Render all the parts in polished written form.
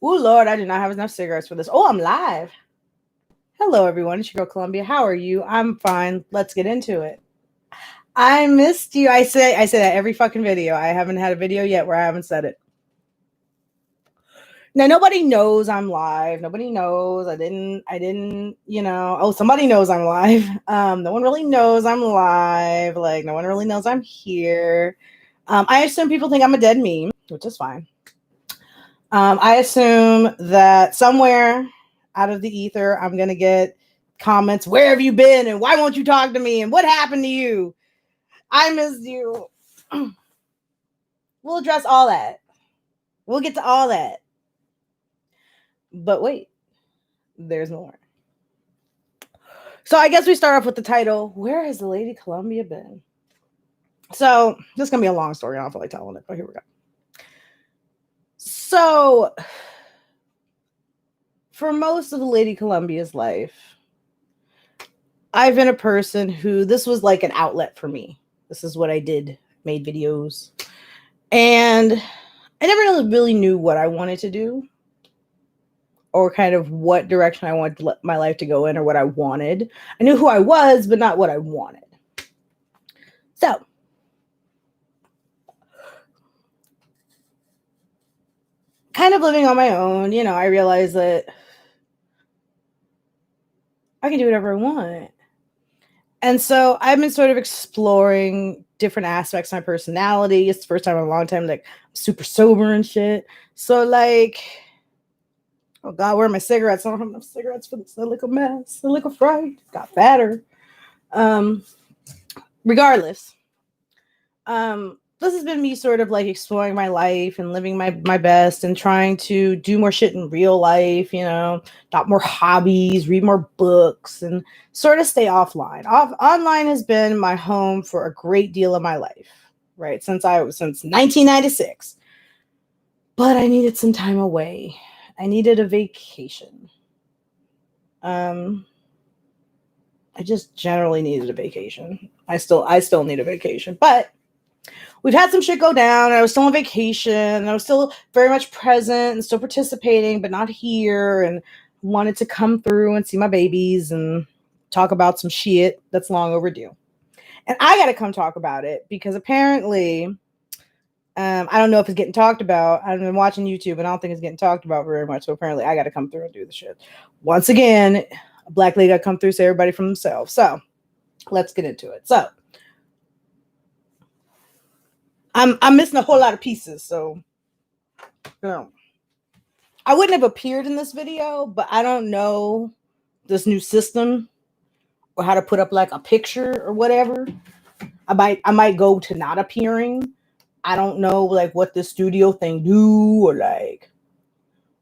Oh, Lord, I do not have enough cigarettes for this. Oh, I'm live. Hello, everyone. It's your girl, Columbia. How are you? I'm fine. Let's get into it. I missed you. I say that every fucking video. I haven't had a video yet where I haven't said it. Now, nobody knows I'm live. Nobody knows. I didn't, oh, somebody knows I'm live. No one really knows I'm live. Like, no one really knows I'm here. I assume people think I'm a dead meme, which is fine. I assume that somewhere out of the ether, I'm going to get comments, where have you been? And why won't you talk to me? And what happened to you? I missed you. We'll address all that. We'll get to all that. But wait, there's more. So I guess we start off with the title, Where Has the LadyColumbia Been? So this is going to be a long story. I don't feel like telling it, but here we go. So for most of the LadyColumbia's life, I've been a person who, this was like an outlet for me. This is what I did, made videos. And I never really knew what I wanted to do or kind of what direction I wanted my life to go in or what I wanted. I knew who I was, but not what I wanted. So kind of living on my own, I realized that I can do whatever I want. And so I've been sort of exploring different aspects of my personality. It's the first time in a long time, like, I'm super sober and shit. So, like, oh God, where are my cigarettes? I don't have enough cigarettes for this. I look a mess. I look a fright. Got fatter. Regardless, this has been me sort of like exploring my life and living my best and trying to do more shit in real life, adopt more hobbies, read more books, and sort of stay offline. Online has been my home for a great deal of my life, right? Since 1996. But I needed some time away. I needed a vacation. I just generally needed a vacation. I still need a vacation, but we've had some shit go down. I was still on vacation. And I was still very much present and still participating, but not here. And wanted to come through and see my babies and talk about some shit that's long overdue. And I got to come talk about it because apparently, I don't know if it's getting talked about. I've been watching YouTube and I don't think it's getting talked about very much. So apparently I got to come through and do the shit. Once again, a black lady got to come through, say everybody for themselves. So let's get into it. So I'm missing a whole lot of pieces, so I wouldn't have appeared in this video, but I don't know this new system or how to put up like a picture or whatever. I might go to not appearing. I don't know like what the studio thing do or like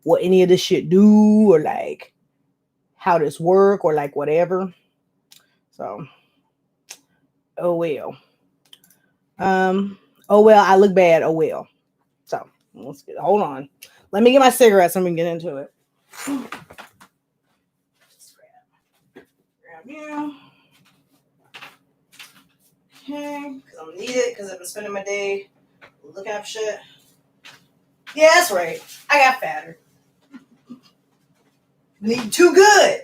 what any of this shit do or like how this work or like whatever. So, oh well. Oh, well, I look bad. Oh, well. So, hold on. Let me get my cigarettes and we can get into it. Just grab you. Okay, because I'm going to need it because I've been spending my day looking up shit. Yeah, that's right. I got fatter. Need too good.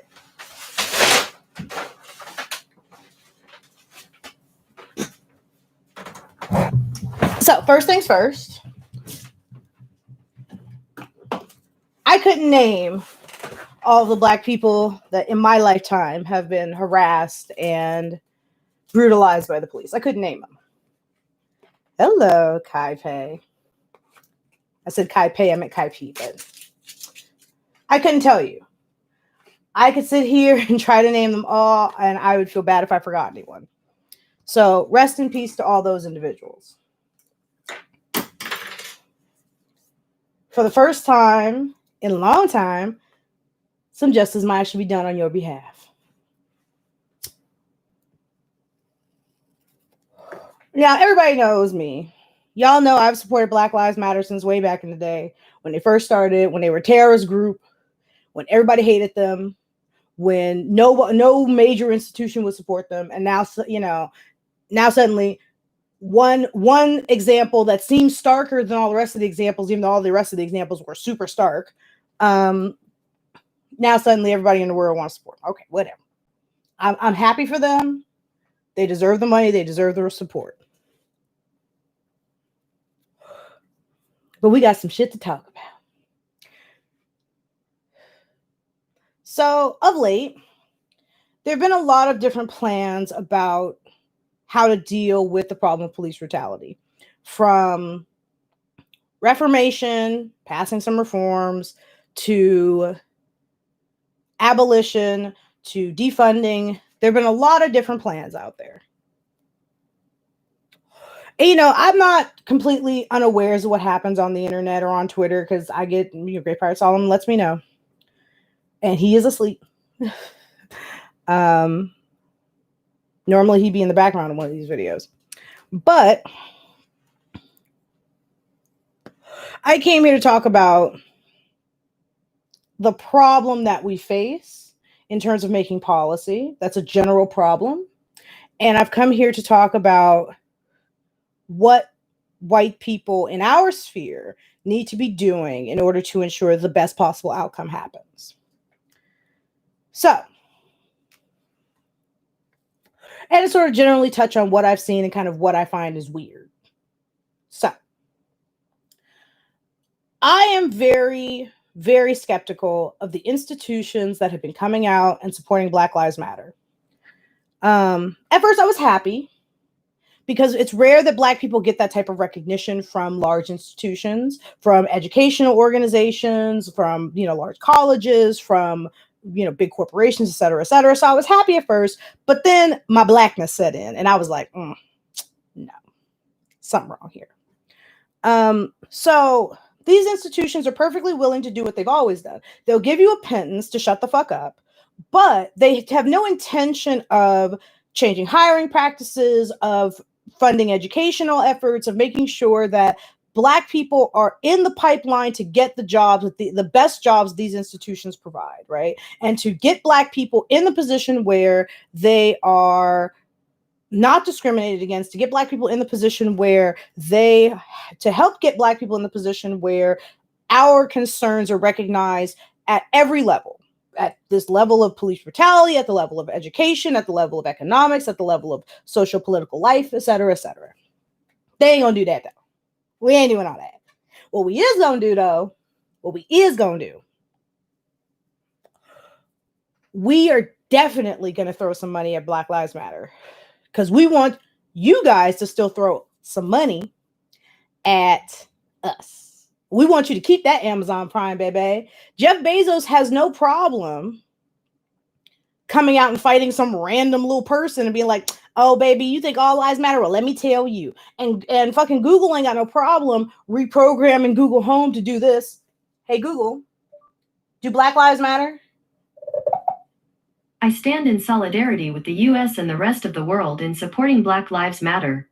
So, first things first, I couldn't name all the black people that in my lifetime have been harassed and brutalized by the police. I couldn't name them. Hello, Kai Pei. I said Kai Pei, I meant Kai P, but I couldn't tell you. I could sit here and try to name them all, and I would feel bad if I forgot anyone. So, rest in peace to all those individuals. For the first time in a long time, some justice might should be done on your behalf. Now, everybody knows me. Y'all know I've supported Black Lives Matter since way back in the day. When they first started, when they were a terrorist group, when everybody hated them, when no major institution would support them. And now, now suddenly one example that seems starker than all the rest of the examples, even though all the rest of the examples were super stark, Now suddenly everybody in the world wants to support. Okay, whatever. I'm happy for them. They deserve the money. They deserve the support. But we got some shit to talk about. So of late, there have been a lot of different plans about how to deal with the problem of police brutality. From reformation, passing some reforms, to abolition, to defunding. There have been a lot of different plans out there. And, I'm not completely unaware of what happens on the internet or on Twitter because I get, Great Pirate Solomon lets me know. And he is asleep. Normally he'd be in the background of one of these videos. But I came here to talk about the problem that we face in terms of making policy. That's a general problem. And I've come here to talk about what white people in our sphere need to be doing in order to ensure the best possible outcome happens. So, and to sort of generally touch on what I've seen and kind of what I find is weird. So, I am very, very skeptical of the institutions that have been coming out and supporting Black Lives Matter. At first, I was happy because it's rare that Black people get that type of recognition from large institutions, from educational organizations, from, large colleges, from, big corporations, et cetera, et cetera. So I was happy at first, but then my Blackness set in and I was like, no, something wrong here. So these institutions are perfectly willing to do what they've always done. They'll give you a pittance to shut the fuck up, but they have no intention of changing hiring practices, of funding educational efforts, of making sure that Black people are in the pipeline to get the jobs, the best jobs these institutions provide, right? And to get Black people in the position where they are not discriminated against, to get Black people in the position where to help get Black people in the position where our concerns are recognized at every level, at this level of police brutality, at the level of education, at the level of economics, at the level of social political life, et cetera, et cetera. They ain't gonna do that though. We ain't doing all that. What we is gonna do though, we are definitely gonna throw some money at Black Lives Matter because we want you guys to still throw some money at us. We want you to keep that Amazon Prime, baby. Jeff Bezos has no problem coming out and fighting some random little person and being like, oh, baby, you think all lives matter? Well, let me tell you. And fucking Google ain't got no problem reprogramming Google Home to do this. Hey, Google, do Black Lives matter? I stand in solidarity with the U.S. and the rest of the world in supporting Black Lives Matter.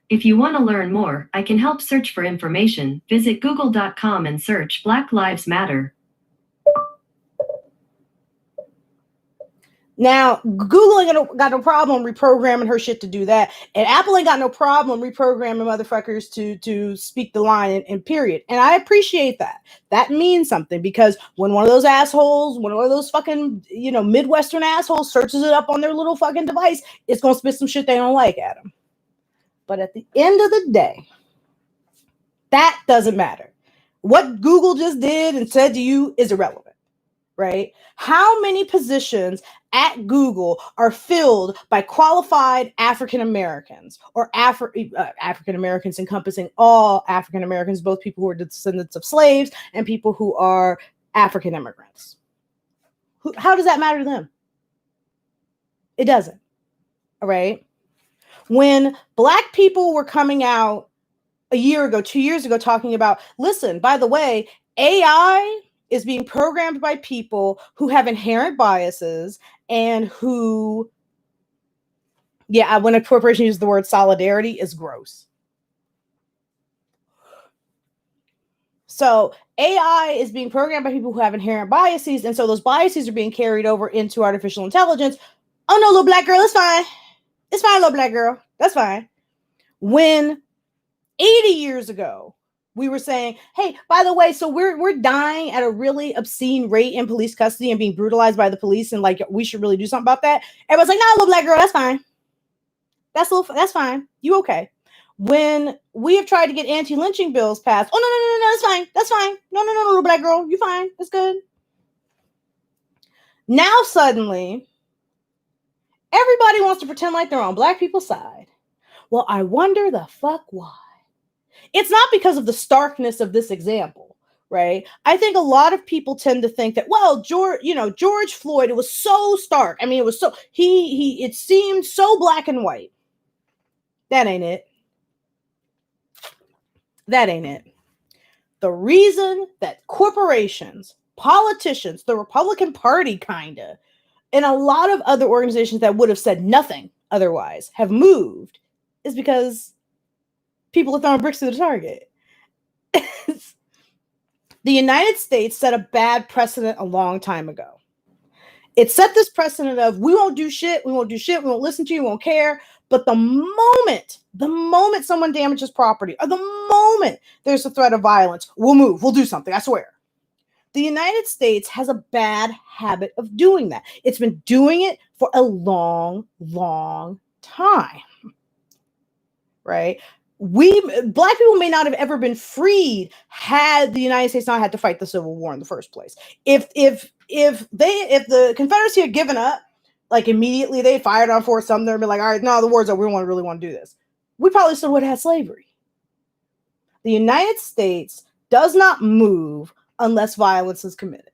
If you want to learn more, I can help search for information. Visit google.com and search Black Lives Matter. Now, Google ain't got no problem reprogramming her shit to do that. And Apple ain't got no problem reprogramming motherfuckers to speak the line and period. And I appreciate that. That means something because when one of those assholes, one of those fucking, Midwestern assholes searches it up on their little fucking device, it's going to spit some shit they don't like at them. But at the end of the day, that doesn't matter. What Google just did and said to you is irrelevant, right? How many positions at Google are filled by qualified African Americans or African Americans encompassing all African Americans, both people who are descendants of slaves and people who are African immigrants? How does that matter to them? It doesn't. All right. When Black people were coming out a year ago, 2 years ago, talking about, listen, by the way, AI is being programmed by people who have inherent biases and who, when a corporation uses the word solidarity, is gross. So AI is being programmed by people who have inherent biases, and so those biases are being carried over into artificial intelligence. Oh no, little Black girl, it's fine. It's fine, little Black girl. That's fine. When 80 years ago, We were saying, hey, by the way, so we're dying at a really obscene rate in police custody and being brutalized by the police, and like we should really do something about that. Everyone's like, nah, little black girl, that's fine. That's fine. You okay? When we have tried to get anti-lynching bills passed, oh no, that's fine. That's fine. No, little black girl, you fine. That's good. Now suddenly, everybody wants to pretend like they're on black people's side. Well, I wonder the fuck why. It's not because of the starkness of this example, right? I think a lot of people tend to think that, well, George Floyd, it was so stark. I mean, it was so it seemed so black and white. That ain't it. That ain't it. The reason that corporations, politicians, the Republican Party kinda, and a lot of other organizations that would have said nothing otherwise have moved is because people are throwing bricks to the target. The United States set a bad precedent a long time ago. It set this precedent of we won't do shit, we won't listen to you, we won't care. But the moment someone damages property, or the moment there's a threat of violence, we'll move, we'll do something, I swear. The United States has a bad habit of doing that. It's been doing it for a long, long time, right? Black people may not have ever been freed had the United States not had to fight the Civil War in the first place. If the Confederacy had given up, like immediately they fired on Fort Sumter and been like, all right, no, the war's over, we don't really want to do this, we probably still would have had slavery. The United States does not move unless violence is committed.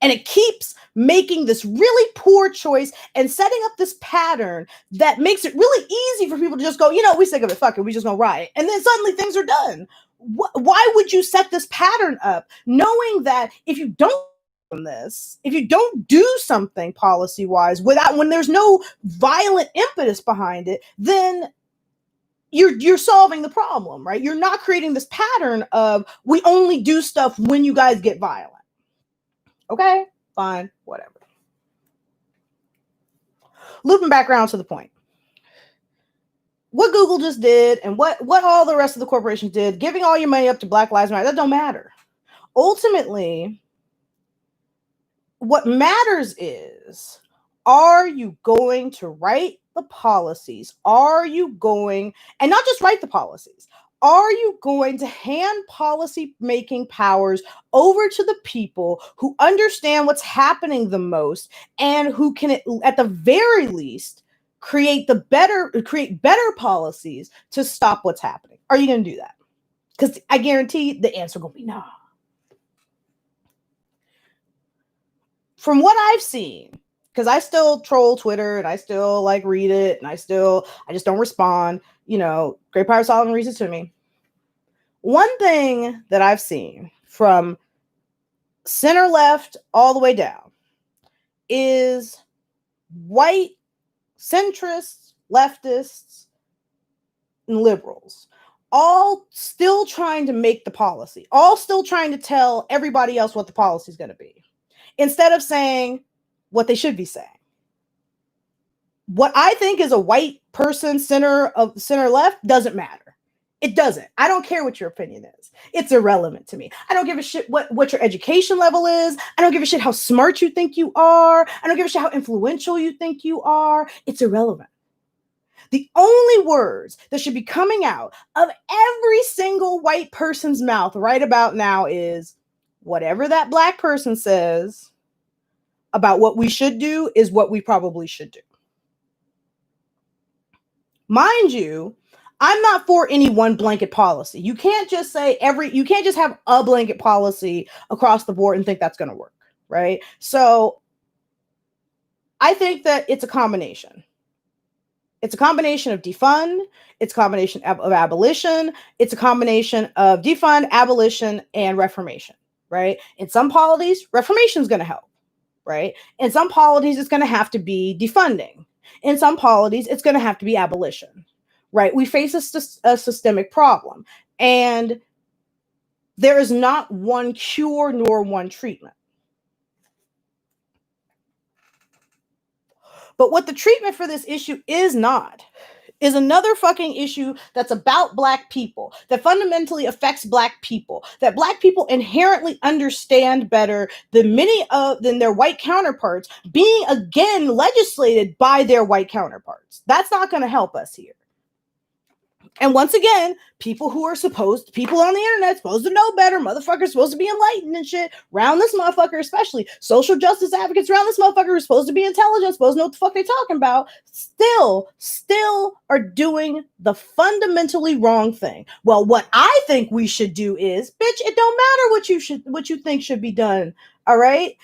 And it keeps making this really poor choice and setting up this pattern that makes it really easy for people to just go, we sick of it, fuck it, we just gonna riot. And then suddenly things are done. Why would you set this pattern up knowing that if you don't do something policy-wise when there's no violent impetus behind it, then you're solving the problem, right? You're not creating this pattern of we only do stuff when you guys get violent. Okay, fine, whatever. Looping back around to the point. What Google just did and what all the rest of the corporations did, giving all your money up to Black Lives Matter, that don't matter. Ultimately, what matters is, are you going to write the policies? Are you going, and not just write the policies, are you going to hand policy making powers over to the people who understand what's happening the most and who can, at the very least, create better policies to stop what's happening? Are you going to do that? Because I guarantee the answer will be no. From what I've seen, because I still troll Twitter and I still read it and I just don't respond, great power, solving reasons to me. One thing that I've seen from center left all the way down is white centrists, leftists, and liberals all still trying to make the policy, all still trying to tell everybody else what the policy is going to be, instead of saying what they should be saying. What I think is a white person center left doesn't matter. It doesn't. I don't care what your opinion is. It's irrelevant to me. I don't give a shit what your education level is. I don't give a shit how smart you think you are. I don't give a shit how influential you think you are. It's irrelevant. The only words that should be coming out of every single white person's mouth right about now is whatever that black person says about what we should do is what we probably should do. Mind you, I'm not for any one blanket policy. You can't just say you can't just have a blanket policy across the board and think that's going to work, right? So I think that it's a combination. It's a combination of defund. It's a combination of abolition. It's a combination of defund, abolition, and reformation, right? In some polities, reformation is going to help, right? In some polities, it's going to have to be defunding. In some polities, it's going to have to be abolition, right? We face a systemic problem, and there is not one cure nor one treatment. But what the treatment for this issue is not is another fucking issue that's about Black people, that fundamentally affects Black people, that Black people inherently understand better than than their white counterparts, being again legislated by their white counterparts. That's not going to help us here. And once again, people on the internet supposed to know better, motherfuckers supposed to be enlightened and shit, round this motherfucker, especially social justice advocates around this motherfucker who are supposed to be intelligent, supposed to know what the fuck they're talking about, still are doing the fundamentally wrong thing. Well, what I think we should do is, bitch, it don't matter what you think should be done. All right?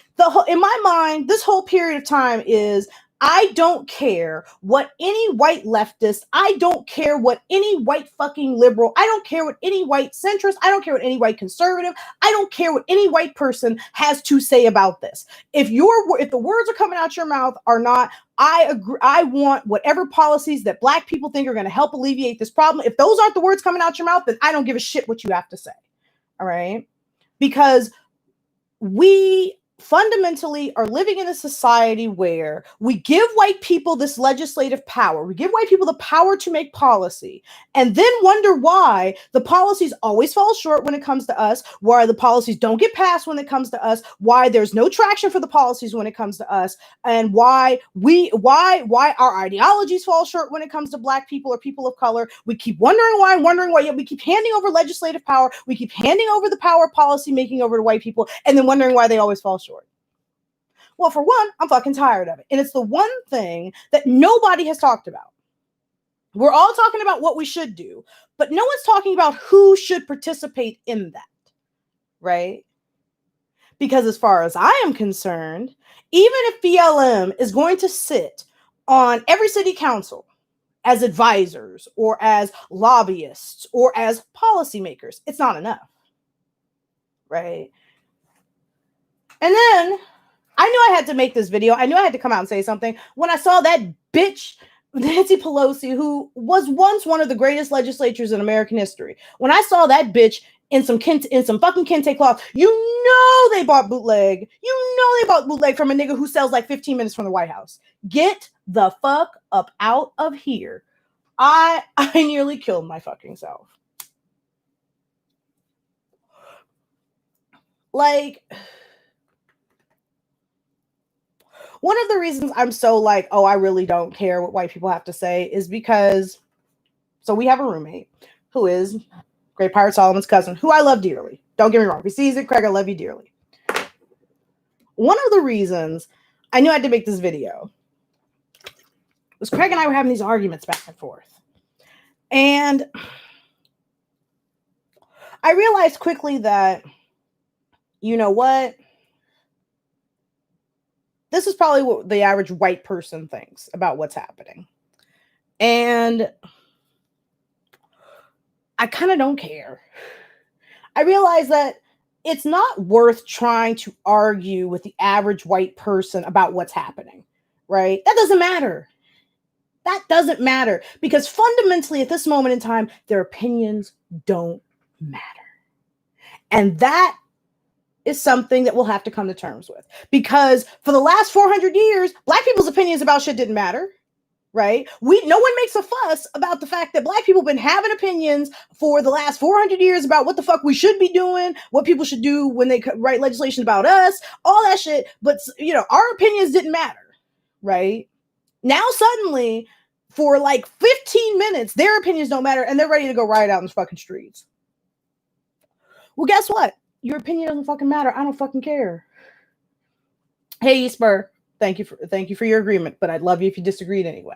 In my mind, this whole period of time is, I don't care what any white leftist, I don't care what any white fucking liberal, I don't care what any white centrist, I don't care what any white conservative, I don't care what any white person has to say about this. If the words are coming out your mouth are not, I agree, I want whatever policies that Black people think are going to help alleviate this problem. If those aren't the words coming out your mouth, then I don't give a shit what you have to say. All right? Because we fundamentally are living in a society where we give white people this legislative power. We give white people the power to make policy and then wonder why the policies always fall short when it comes to us, why the policies don't get passed when it comes to us, why there's no traction for the policies when it comes to us, and why our ideologies fall short when it comes to Black people or people of color. We keep wondering why, yet we keep handing over legislative power. We keep handing over the power of policy making over to white people and then wondering why they always fall short. Well, for one, I'm fucking tired of it. And it's the one thing that nobody has talked about. We're all talking about what we should do, but no one's talking about who should participate in that, right? Because as far as I am concerned, even if BLM is going to sit on every city council as advisors or as lobbyists or as policymakers, it's not enough, right? And then I knew I had to make this video. I knew I had to come out and say something when I saw that bitch, Nancy Pelosi, who was once one of the greatest legislatures in American history. When I saw that bitch in some fucking kente cloth, you know they bought bootleg. You know they bought bootleg from a nigga who sells like 15 minutes from the White House. Get the fuck up out of here. I nearly killed my fucking self. Like, one of the reasons I'm so like, oh, I really don't care what white people have to say is because, so we have a roommate who is Great Pirate Solomon's cousin, who I love dearly. Don't get me wrong. If he sees it, Craig, I love you dearly. One of the reasons I knew I had to make this video was Craig and I were having these arguments back and forth. And I realized quickly that, you know what? This is probably what the average white person thinks about what's happening. And I kind of don't care. I realize that it's not worth trying to argue with the average white person about what's happening, right? That doesn't matter. That doesn't matter because fundamentally at this moment in time, their opinions don't matter. And that is something that we'll have to come to terms with because for the last 400 years, Black people's opinions about shit didn't matter, right? No one makes a fuss about the fact that Black people have been having opinions for the last 400 years about what the fuck we should be doing, what people should do when they write legislation about us, all that shit. But, you know, our opinions didn't matter, right? Now suddenly, for like 15 minutes, their opinions don't matter and they're ready to go riot out in the fucking streets. Well, guess what? Your opinion doesn't fucking matter. I don't fucking care. Hey, Spur, thank you for your agreement, but I'd love you if you disagreed anyway.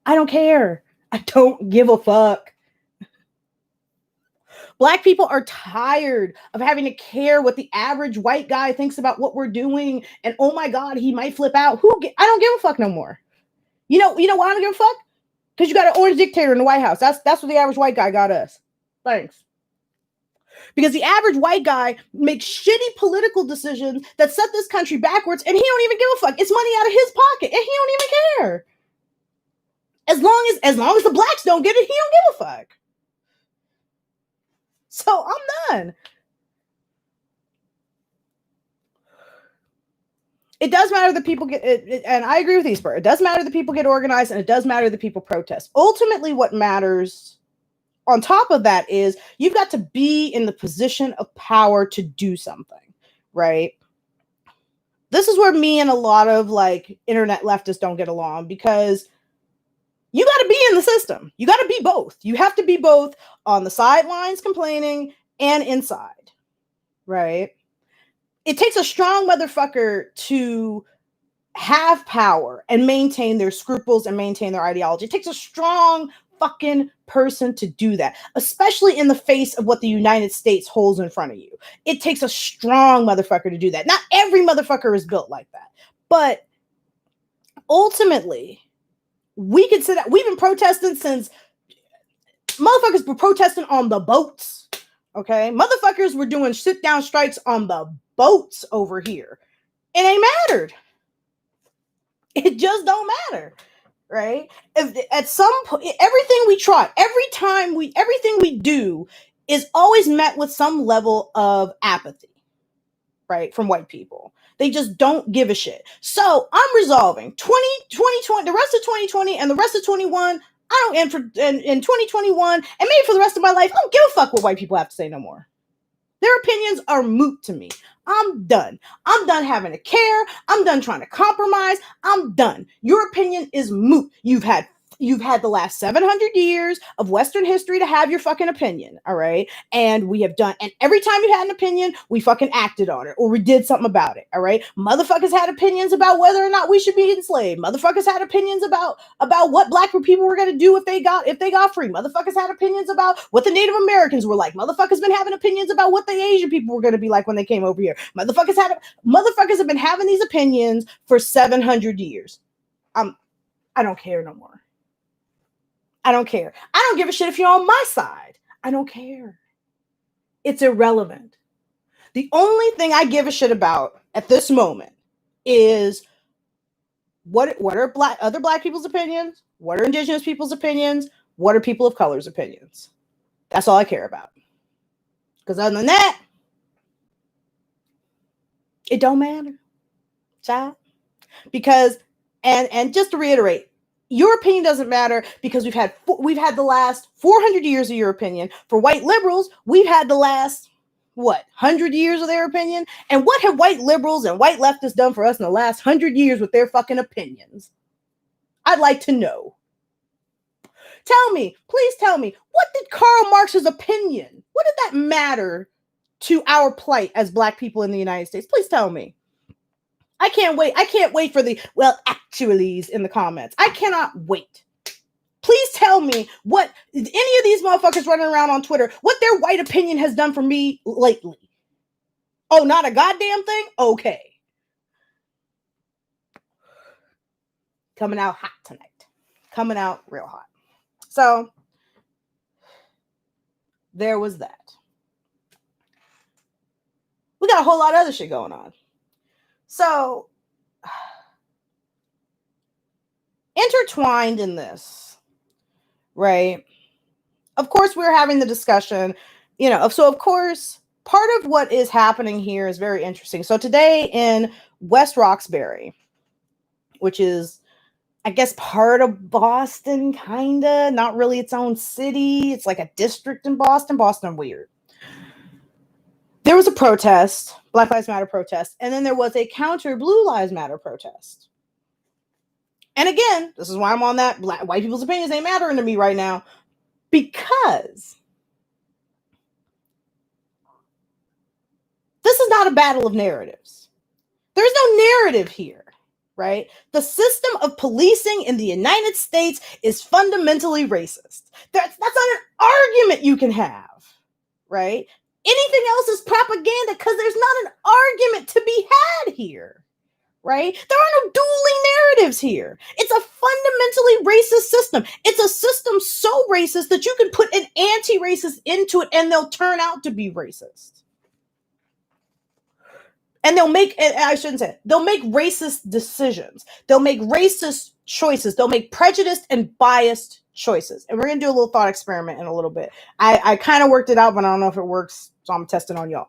I don't care. I don't give a fuck. Black people are tired of having to care what the average white guy thinks about what we're doing. And oh my God, he might flip out. I don't give a fuck no more. You know why I don't give a fuck? Because you got an orange dictator in the White House. That's what the average white guy got us. Thanks. Because the average white guy makes shitty political decisions that set this country backwards, and he don't even give a fuck. It's money out of his pocket, and he don't even care. As long as the blacks don't get it, he don't give a fuck. So I'm done. It does matter that people get it, and I agree with Esper. It does matter that people get organized, and it does matter that people protest. Ultimately, what matters on top of that is you've got to be in the position of power to do something, right? This is where me and a lot of like internet leftists don't get along, because you got to be in the system. You got to be both. You have to be both on the sidelines complaining and inside, right? It takes a strong motherfucker to have power and maintain their scruples and maintain their ideology. It takes a strong fucking person to do that, especially in the face of what the United States holds in front of you. It takes a strong motherfucker to do that. Not every motherfucker is built like that, but ultimately, we can say that we've been protesting since motherfuckers were protesting on the boats. Okay, motherfuckers were doing sit down strikes on the boats over here. It ain't mattered. It just don't matter, right? If, at some point, everything we try, everything we do is always met with some level of apathy, right? From white people. They just don't give a shit. So I'm resolving 2020, the rest of 2020 and the rest of 21. I don't, in 2021, and maybe for the rest of my life, I don't give a fuck what white people have to say no more. Their opinions are moot to me. I'm done. I'm done having to care. I'm done trying to compromise. I'm done. Your opinion is moot. You've had the last 700 years of Western history to have your fucking opinion, all right? And we have done, and every time you had an opinion, we fucking acted on it, or we did something about it, all right? Motherfuckers had opinions about whether or not we should be enslaved. Motherfuckers had opinions about what black people were going to do if they got free. Motherfuckers had opinions about what the Native Americans were like. Motherfuckers been having opinions about what the Asian people were going to be like when they came over here. Motherfuckers have been having these opinions for 700 years. I don't care no more. I don't care. I don't give a shit if you're on my side. I don't care. It's irrelevant. The only thing I give a shit about at this moment is what are other black people's opinions? What are indigenous people's opinions? What are people of color's opinions? That's all I care about. Because other than that, it don't matter. Child. Because, and just to reiterate, your opinion doesn't matter, because we've had the last 400 years of your opinion. For white liberals, we've had the last 100 years of their opinion. And what have white liberals and white leftists done for us in the last 100 years with their fucking opinions? I'd like to know. Please tell me, what did Karl Marx's opinion? What did that matter to our plight as black people in the United States? Please tell me. I can't wait. I can't wait for the actuallys in the comments. I cannot wait. Please tell me what any of these motherfuckers running around on Twitter, what their white opinion has done for me lately. Oh, not a goddamn thing? Okay. Coming out hot tonight. Coming out real hot. So, there was that. We got a whole lot of other shit going on. So, intertwined in this, right? Of course, we're having the discussion, so of course, part of what is happening here is very interesting. So today in West Roxbury, which is, I guess, part of Boston, kind of, not really its own city. It's like a district in Boston. Boston, weird. There was a protest, Black Lives Matter protest, and then there was a counter Blue Lives Matter protest. And again, this is why I'm on that white people's opinions ain't mattering to me right now, because this is not a battle of narratives. There's no narrative here, right? The system of policing in the United States is fundamentally racist. That's not an argument you can have, right? Anything else is propaganda, because there's not an argument to be had here, right? There are no dueling narratives here. It's a fundamentally racist system. It's a system so racist that you can put an anti-racist into it and they'll turn out to be racist. And they'll make racist decisions. They'll make racist choices. They'll make prejudiced and biased choices. And we're going to do a little thought experiment in a little bit. I kind of worked it out, but I don't know if it works. So I'm testing on y'all.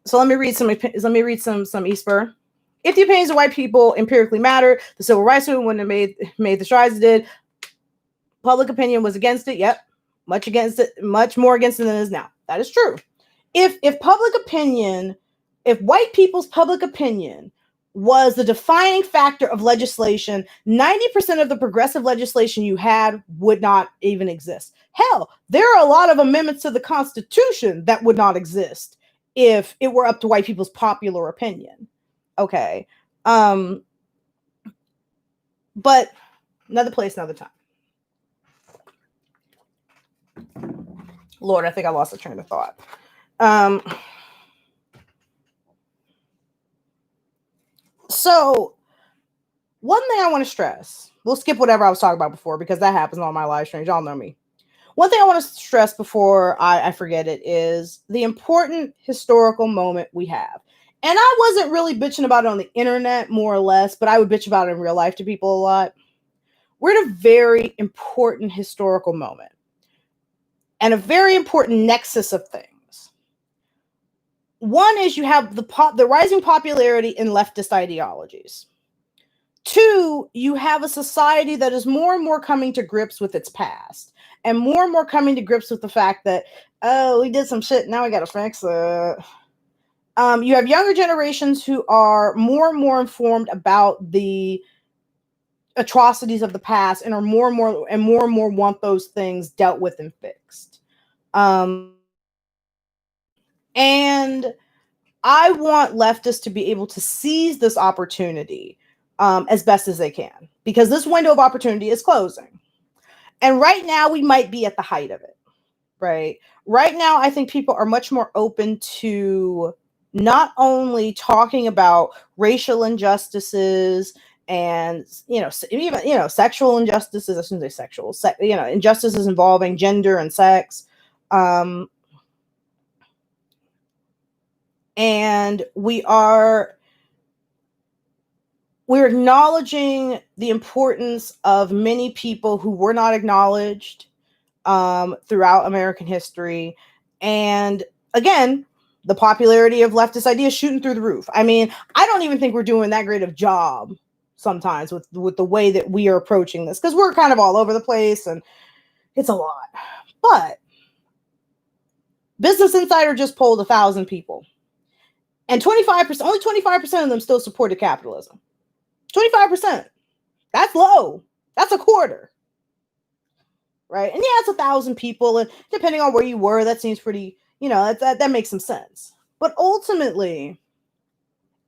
So let me read some Esper. If the opinions of white people empirically mattered, the civil rights movement wouldn't have made the strides it did. Public opinion was against it. Yep. Much against it, much more against it than it is now. That is true. If public opinion, if white people's public opinion was the defining factor of legislation, 90% of the progressive legislation you had would not even exist. Hell, there are a lot of amendments to the Constitution that would not exist if it were up to white people's popular opinion. Okay. But another place, another time. Lord, I think I lost the train of thought. So one thing I want to stress, we'll skip whatever I was talking about before because that happens on my live streams. Y'all know me. One thing I want to stress before I forget it is the important historical moment we have. And I wasn't really bitching about it on the internet, more or less, but I would bitch about it in real life to people a lot. We're at a very important historical moment and a very important nexus of things. One is you have the rising popularity in leftist ideologies. Two, you have a society that is more and more coming to grips with its past and more coming to grips with the fact that, oh, we did some shit, now we got to fix it. You have younger generations who are more and more informed about the atrocities of the past and are more and more want those things dealt with and fixed. And I want leftists to be able to seize this opportunity as best as they can, because this window of opportunity is closing. And right now we might be at the height of it, right? Right now, I think people are much more open to not only talking about racial injustices and, even, sexual injustices, I shouldn't say sexual, injustices involving gender and sex. And we're acknowledging the importance of many people who were not acknowledged throughout American history. And again, the popularity of leftist ideas shooting through the roof. I mean, I don't even think we're doing that great of a job sometimes with the way that we are approaching this, because we're kind of all over the place and it's a lot. But Business Insider just polled 1,000 people. And only 25% of them still supported capitalism. 25%. That's low. That's a quarter. Right? And yeah, it's 1,000 people. And depending on where you were, that seems pretty, that makes some sense. But ultimately,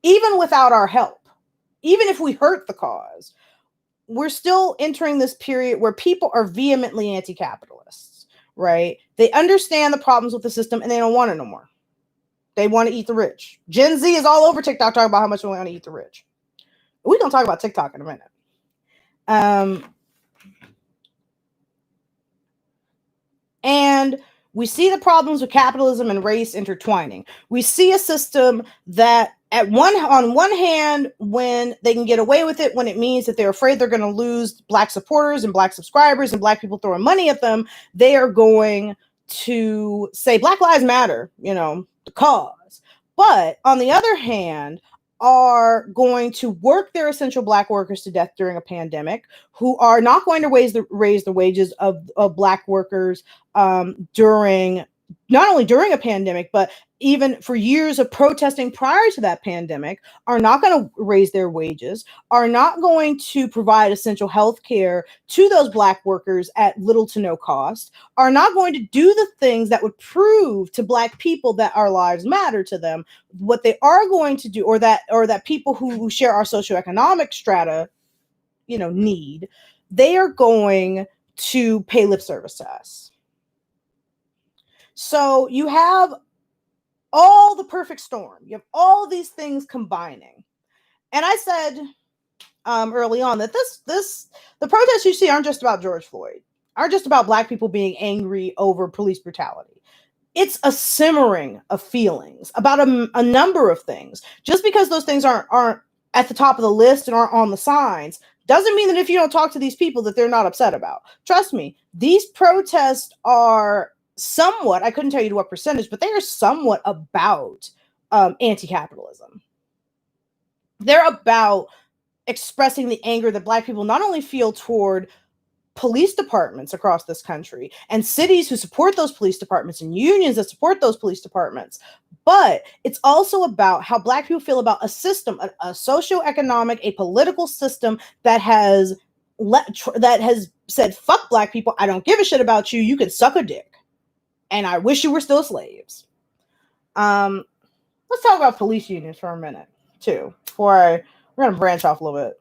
even without our help, even if we hurt the cause, we're still entering this period where people are vehemently anti-capitalists, right? They understand the problems with the system and they don't want it no more. They want to eat the rich. Gen Z is all over TikTok talking about how much we want to eat the rich. We're going to talk about TikTok in a minute. And we see the problems with capitalism and race intertwining. We see a system that on one hand, when they can get away with it, when it means that they're afraid they're going to lose Black supporters and Black subscribers and Black people throwing money at them, they are going to say Black Lives Matter, the cause. But on the other hand, are going to work their essential Black workers to death during a pandemic, who are not going to raise the wages of Black workers not only during a pandemic, but even for years of protesting prior to that pandemic, are not going to raise their wages, are not going to provide essential health care to those Black workers at little to no cost, are not going to do the things that would prove to Black people that our lives matter to them. What they are going to do, or that people who share our socioeconomic strata, need, they are going to pay lip service to us. So you have all the perfect storm. You have all these things combining. And I said early on that the protests you see aren't just about George Floyd, aren't just about Black people being angry over police brutality. It's a simmering of feelings about a number of things. Just because those things aren't at the top of the list and aren't on the signs doesn't mean that if you don't talk to these people that they're not upset about. Trust me, these protests are somewhat, I couldn't tell you to what percentage, but they are somewhat about anti-capitalism. They're about expressing the anger that Black people not only feel toward police departments across this country and cities who support those police departments and unions that support those police departments, but it's also about how Black people feel about a system, a socioeconomic, a political system that has said, fuck Black people, I don't give a shit about you, you can suck a dick, and I wish you were still slaves. Let's talk about police unions for a minute too, we're going to branch off a little bit.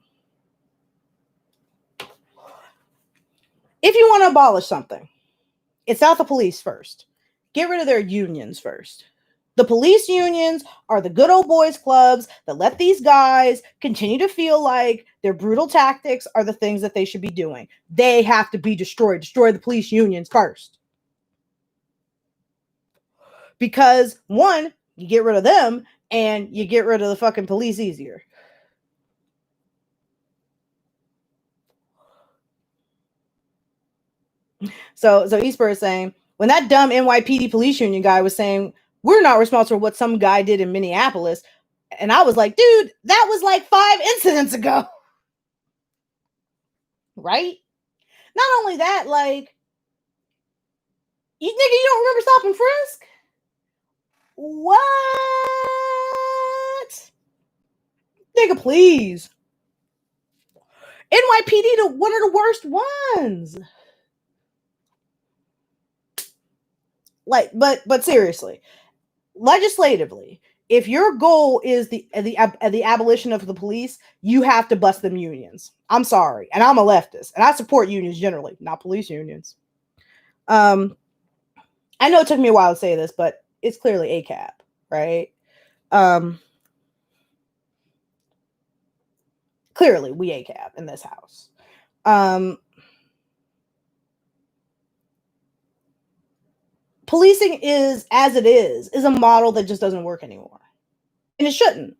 If you want to abolish something, it's not the police first. Get rid of their unions first. The police unions are the good old boys clubs that let these guys continue to feel like their brutal tactics are the things that they should be doing. They have to be destroyed. Destroy the police unions first. Because, one, you get rid of them and you get rid of the fucking police easier. So Esper is saying, when that dumb NYPD police union guy was saying, we're not responsible for what some guy did in Minneapolis, and I was like, dude, that was like 5 incidents ago. Right? Not only that, like, you don't remember stop and frisk? What? Nigga, please. NYPD, one of the worst ones. Like, but seriously, legislatively, if your goal is the abolition of the police, you have to bust them unions. I'm sorry, and I'm a leftist, and I support unions generally, not police unions. I know it took me a while to say this, but it's clearly ACAB, right? Clearly, we ACAB in this house. Policing is, as it is a model that just doesn't work anymore. And it shouldn't,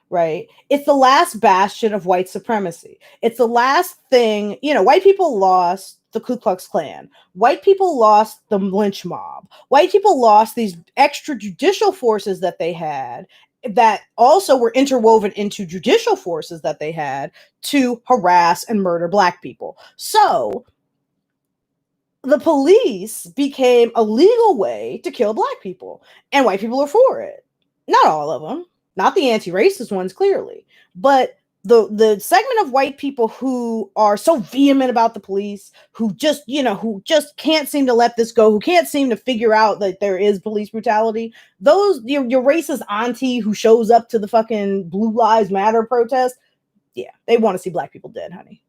right? It's the last bastion of white supremacy. It's the last thing, white people lost the Ku Klux Klan. White people lost the lynch mob. White people lost these extrajudicial forces that they had that also were interwoven into judicial forces that they had to harass and murder Black people. So the police became a legal way to kill Black people, and white people are for it. Not all of them, not the anti-racist ones, clearly, but the segment of white people who are so vehement about the police, who just can't seem to let this go, who can't seem to figure out that there is police brutality. Those your racist auntie who shows up to the fucking Blue Lives Matter protest, yeah, they want to see Black people dead, honey.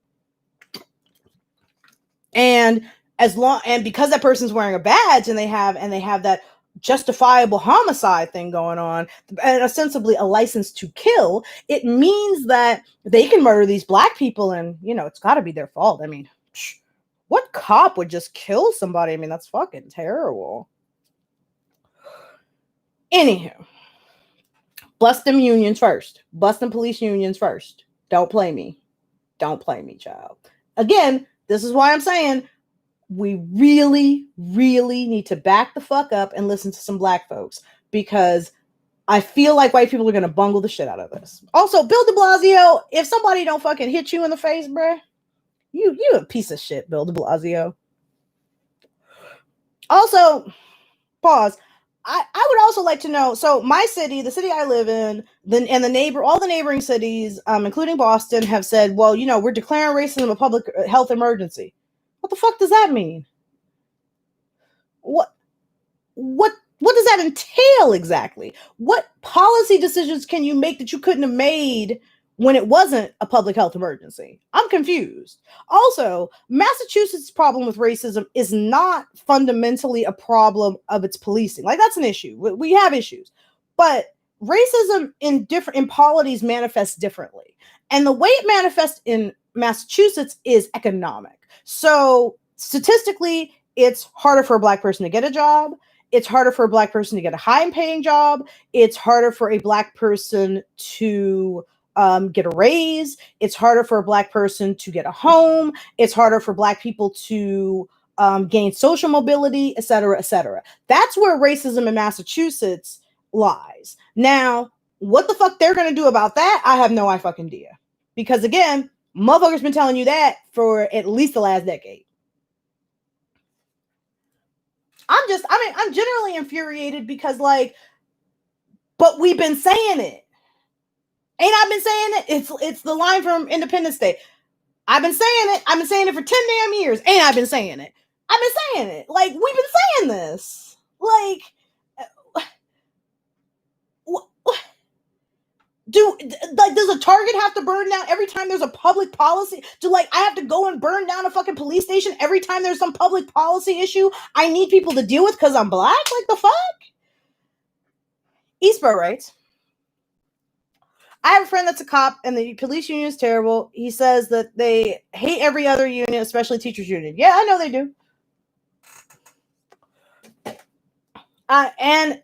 And because that person's wearing a badge and they have that justifiable homicide thing going on, and ostensibly a license to kill, it means that they can murder these Black people, and it's got to be their fault. I mean, what cop would just kill somebody? I mean, that's fucking terrible. Anywho, bust them unions first. Bust them police unions first. Don't play me, child. Again, this is why I'm saying we really, really need to back the fuck up and listen to some Black folks, because I feel like white people are going to bungle the shit out of this. Also, Bill de Blasio, if somebody don't fucking hit you in the face, bruh, you a piece of shit, Bill de Blasio. Also, pause. I would also like to know, so my city, the city I live in, and all the neighboring cities, including Boston, have said, well, we're declaring racism a public health emergency. What the fuck does that mean? What does that entail exactly? What policy decisions can you make that you couldn't have made when it wasn't a public health emergency? I'm confused. Also, Massachusetts' problem with racism is not fundamentally a problem of its policing. Like, that's an issue. We have issues. But racism in polities manifests differently. And the way it manifests in Massachusetts is economic. So statistically, it's harder for a Black person to get a job. It's harder for a Black person to get a high-paying job. It's harder for a Black person to get a raise. It's harder for a Black person to get a home. It's harder for Black people to gain social mobility, et cetera, et cetera. That's where racism in Massachusetts lies. Now, What the fuck they're gonna do about that, I have no fucking idea. Because again, motherfuckers been telling you that for at least the last decade. I'm generally infuriated because, like, but we've been saying it. Ain't I been saying it? It's the line from Independence Day. I've been saying it. I've been saying it for 10 damn years. Ain't I been saying it? I've been saying it. Like, we've been saying this. Like, does a Target have to burn down every time there's a public policy? I have to go and burn down a fucking police station every time there's some public policy issue I need people to deal with because I'm black? Like, the fuck? Eastborough writes, I have a friend that's a cop and the police union is terrible. He says that they hate every other union, especially teachers union. Yeah, I know they do. And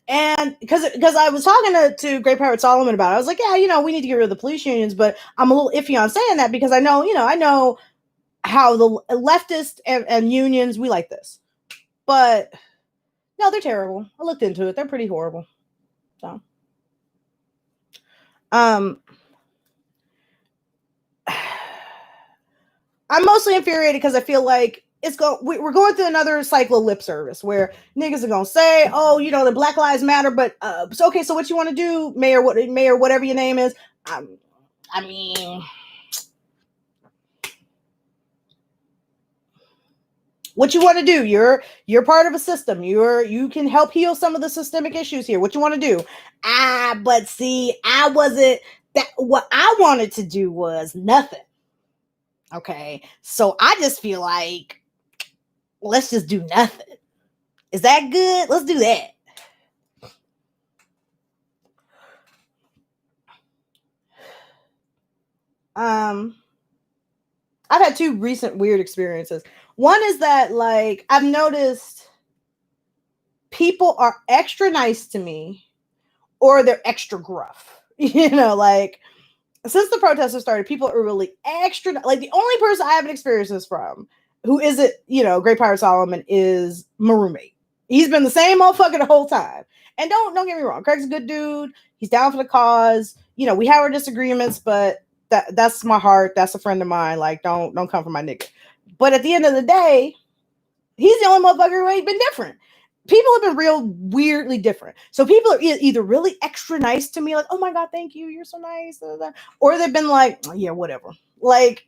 because I was talking to Great Pirate Solomon about it, I was like, yeah, we need to get rid of the police unions, but I'm a little iffy on saying that because I know how the leftist and unions, we like this, but no, they're terrible. I looked into it; they're pretty horrible. So, I'm mostly infuriated because I feel like we're going through another cycle of lip service where niggas are gonna say, oh, the Black Lives Matter, but so what you want to do, Mayor, whatever your name is? I mean, what you want to do? You're part of a system. You can help heal some of the systemic issues here. What you want to do? But see, I wasn't that. What I wanted to do was nothing. Okay, so I just feel like let's just do nothing. Is that good? Let's do that. I've had two recent weird experiences. One is that, like, I've noticed people are extra nice to me or they're extra gruff. Like, since the protests started, people are really extra. Like, the only person I have an experiences from who isn't, Great Pirate Solomon is my roommate. He's been the same motherfucker the whole time. And don't get me wrong, Craig's a good dude. He's down for the cause. We have our disagreements, but that's my heart. That's a friend of mine. Like, don't come for my nigga. But at the end of the day, he's the only motherfucker who ain't been different. People have been real weirdly different. So people are either really extra nice to me, like, oh my God, thank you, you're so nice. Or they've been like, oh, yeah, whatever. Like,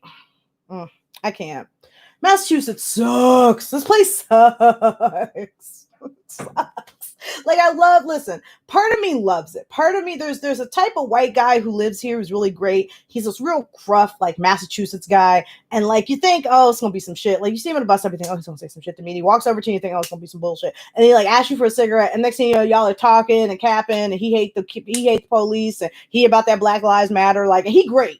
I can't. Massachusetts sucks. This place sucks. Like, listen, part of me loves it. Part of me, there's a type of white guy who lives here who's really great. He's this real gruff, like, Massachusetts guy. And, like, you think, oh, it's going to be some shit. Like, you see him on the bus, everything, oh, he's going to say some shit to me. And he walks over to you and you think, oh, it's going to be some bullshit. And he, like, asks you for a cigarette. And next thing you know, y'all are talking and capping. And he hates the police. And he about that Black Lives Matter. Like, and he great.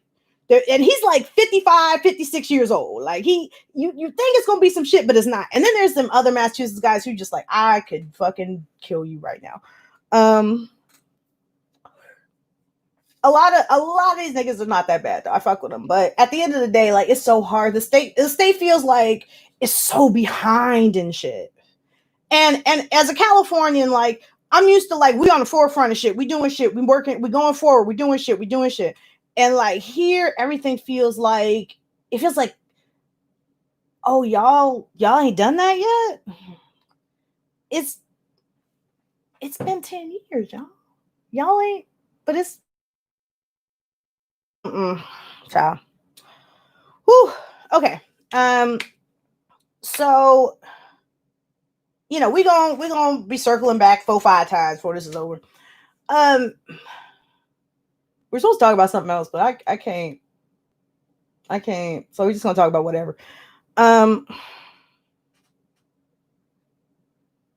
And he's like 55, 56 years old. Like, you think it's going to be some shit, but it's not. And then there's some other Massachusetts guys who just like, I could fucking kill you right now. A lot of these niggas are not that bad though. I fuck with them. But at the end of the day, like, it's so hard. The state feels like it's so behind and shit. And as a Californian, like, I'm used to, like, we on the forefront of shit. We doing shit. We working. We going forward. We doing shit. We doing shit. And, like, here, everything feels like, oh, y'all ain't done that yet? It's been 10 years, y'all. Y'all ain't, but it's, child. Whew, okay. So, we gonna be circling back 4-5 times before this is over. We're supposed to talk about something else, but I can't. So we're just gonna talk about whatever.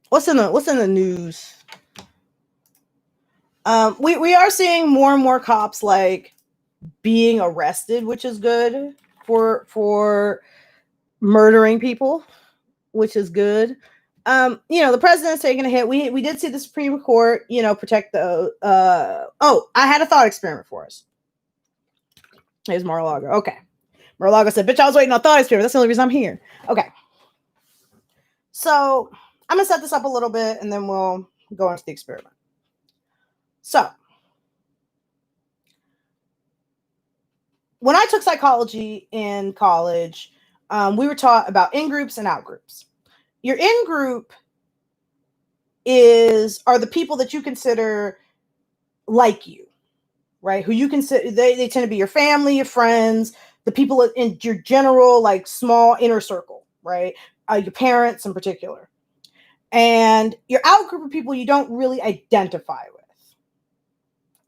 What's in the news? We are seeing more and more cops, like, being arrested, which is good for murdering people, which is good. The president's taking a hit. We did see the Supreme Court, protect the. I had a thought experiment for us. Here's Mar-a-Lago. Okay. Mar-a-Lago said, bitch, I was waiting on thought experiment. That's the only reason I'm here. Okay. So I'm going to set this up a little bit and then we'll go into the experiment. So when I took psychology in college, we were taught about in-groups and out-groups. Your in-group are the people that you consider like you, right? Who you consider, they tend to be your family, your friends, the people in your general, like, small inner circle, right? Your parents in particular. And your out-group are people you don't really identify with.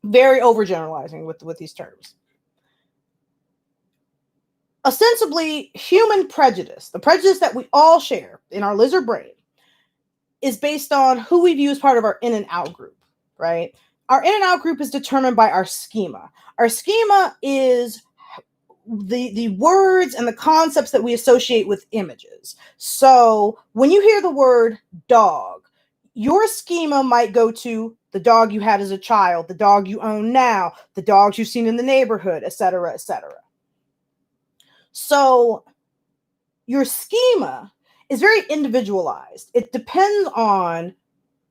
Very overgeneralizing with these terms. Ostensibly, human prejudice, the prejudice that we all share in our lizard brain, is based on who we view as part of our in and out group, right? Our in and out group is determined by our schema. Our schema is the words and the concepts that we associate with images. So when you hear the word dog, your schema might go to the dog you had as a child, the dog you own now, the dogs you've seen in the neighborhood, etc., etc. So your schema is very individualized. It depends on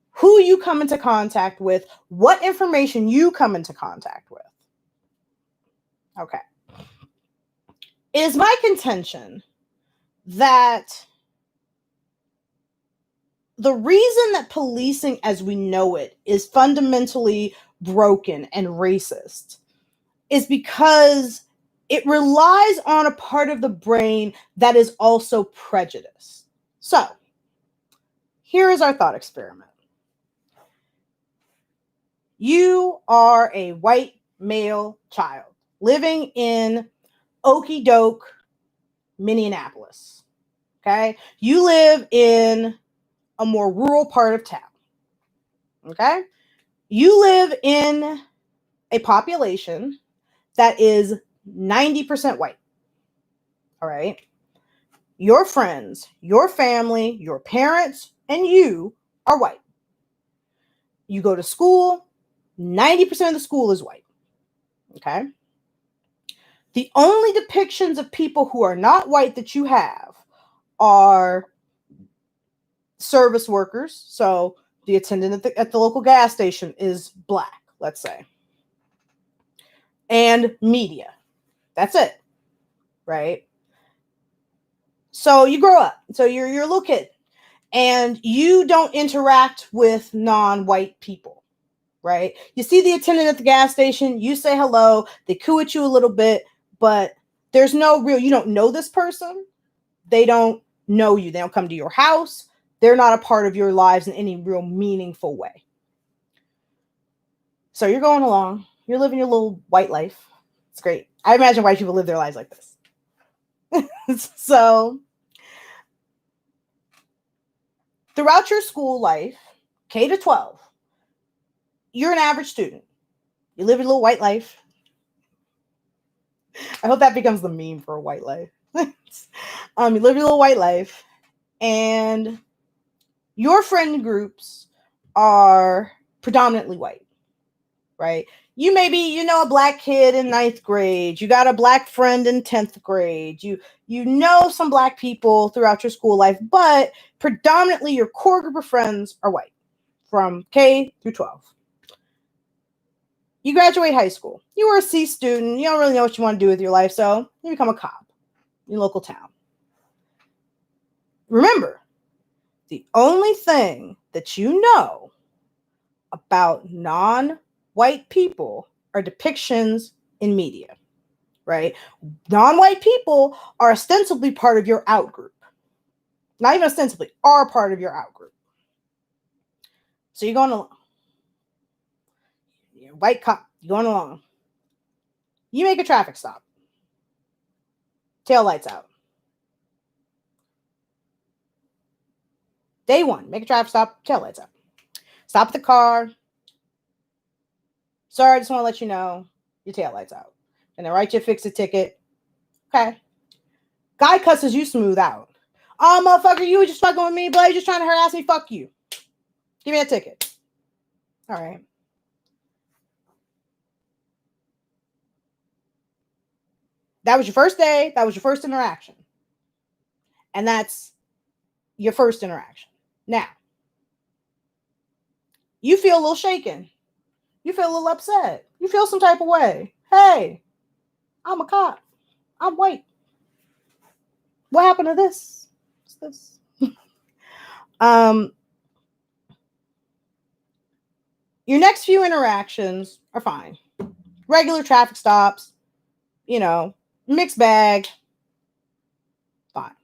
who you come into contact with, what information you come into contact with. Okay. It is my contention that the reason that policing as we know it is fundamentally broken and racist is because it relies on a part of the brain that is also prejudiced. So, here is our thought experiment. You are a white male child living in Okie Doke, Minneapolis. Okay? You live in a more rural part of town. Okay? You live in a population that is 90% white. All right? Your friends, your family, your parents, and you are white. You go to school, 90% of the school is white. Okay? The only depictions of people who are not white that you have are service workers. So the attendant at the local gas station is black, let's say. And media. That's it. Right? So you grow up. So you're a little kid. And you don't interact with non-white people. Right? You see the attendant at the gas station, you say hello, they coo at you a little bit, but there's no real, you don't know this person. They don't know you. They don't come to your house. They're not a part of your lives in any real meaningful way. So you're going along. You're living your little white life. It's great. I imagine white people live their lives like this. So throughout your school life, K to 12, you're an average student. You live your little white life. I hope that becomes the meme for a white life. You live your little white life, and your friend groups are predominantly white, right? You may be, a black kid in 9th grade. You got a black friend in 10th grade. You know some black people throughout your school life, but predominantly your core group of friends are white from K through 12. You graduate high school. You were a C student. You don't really know what you want to do with your life, so you become a cop in your local town. Remember, the only thing that you know about non-white people are depictions in media, right? Non-white people are ostensibly part of your out group. Not even ostensibly, are part of your out group. So you're going along. You're a white cop. You're going along. You make a traffic stop. Tail lights out. Day one, make a traffic stop, tail lights out. Stop the car. Sorry, I just want to let you know your tail lights out. And they write you a fix a ticket. Okay. Guy cusses you smooth out. Oh, motherfucker, you were just fucking with me, but you're just trying to harass me. Fuck you. Give me a ticket. All right. That was your first day. That was your first interaction. And that's your first interaction. Now, you feel a little shaken. You feel a little upset. You feel some type of way. Hey, I'm a cop. I'm white. What happened to this? What's this? Your next few interactions are fine. Regular traffic stops, mixed bag, fine.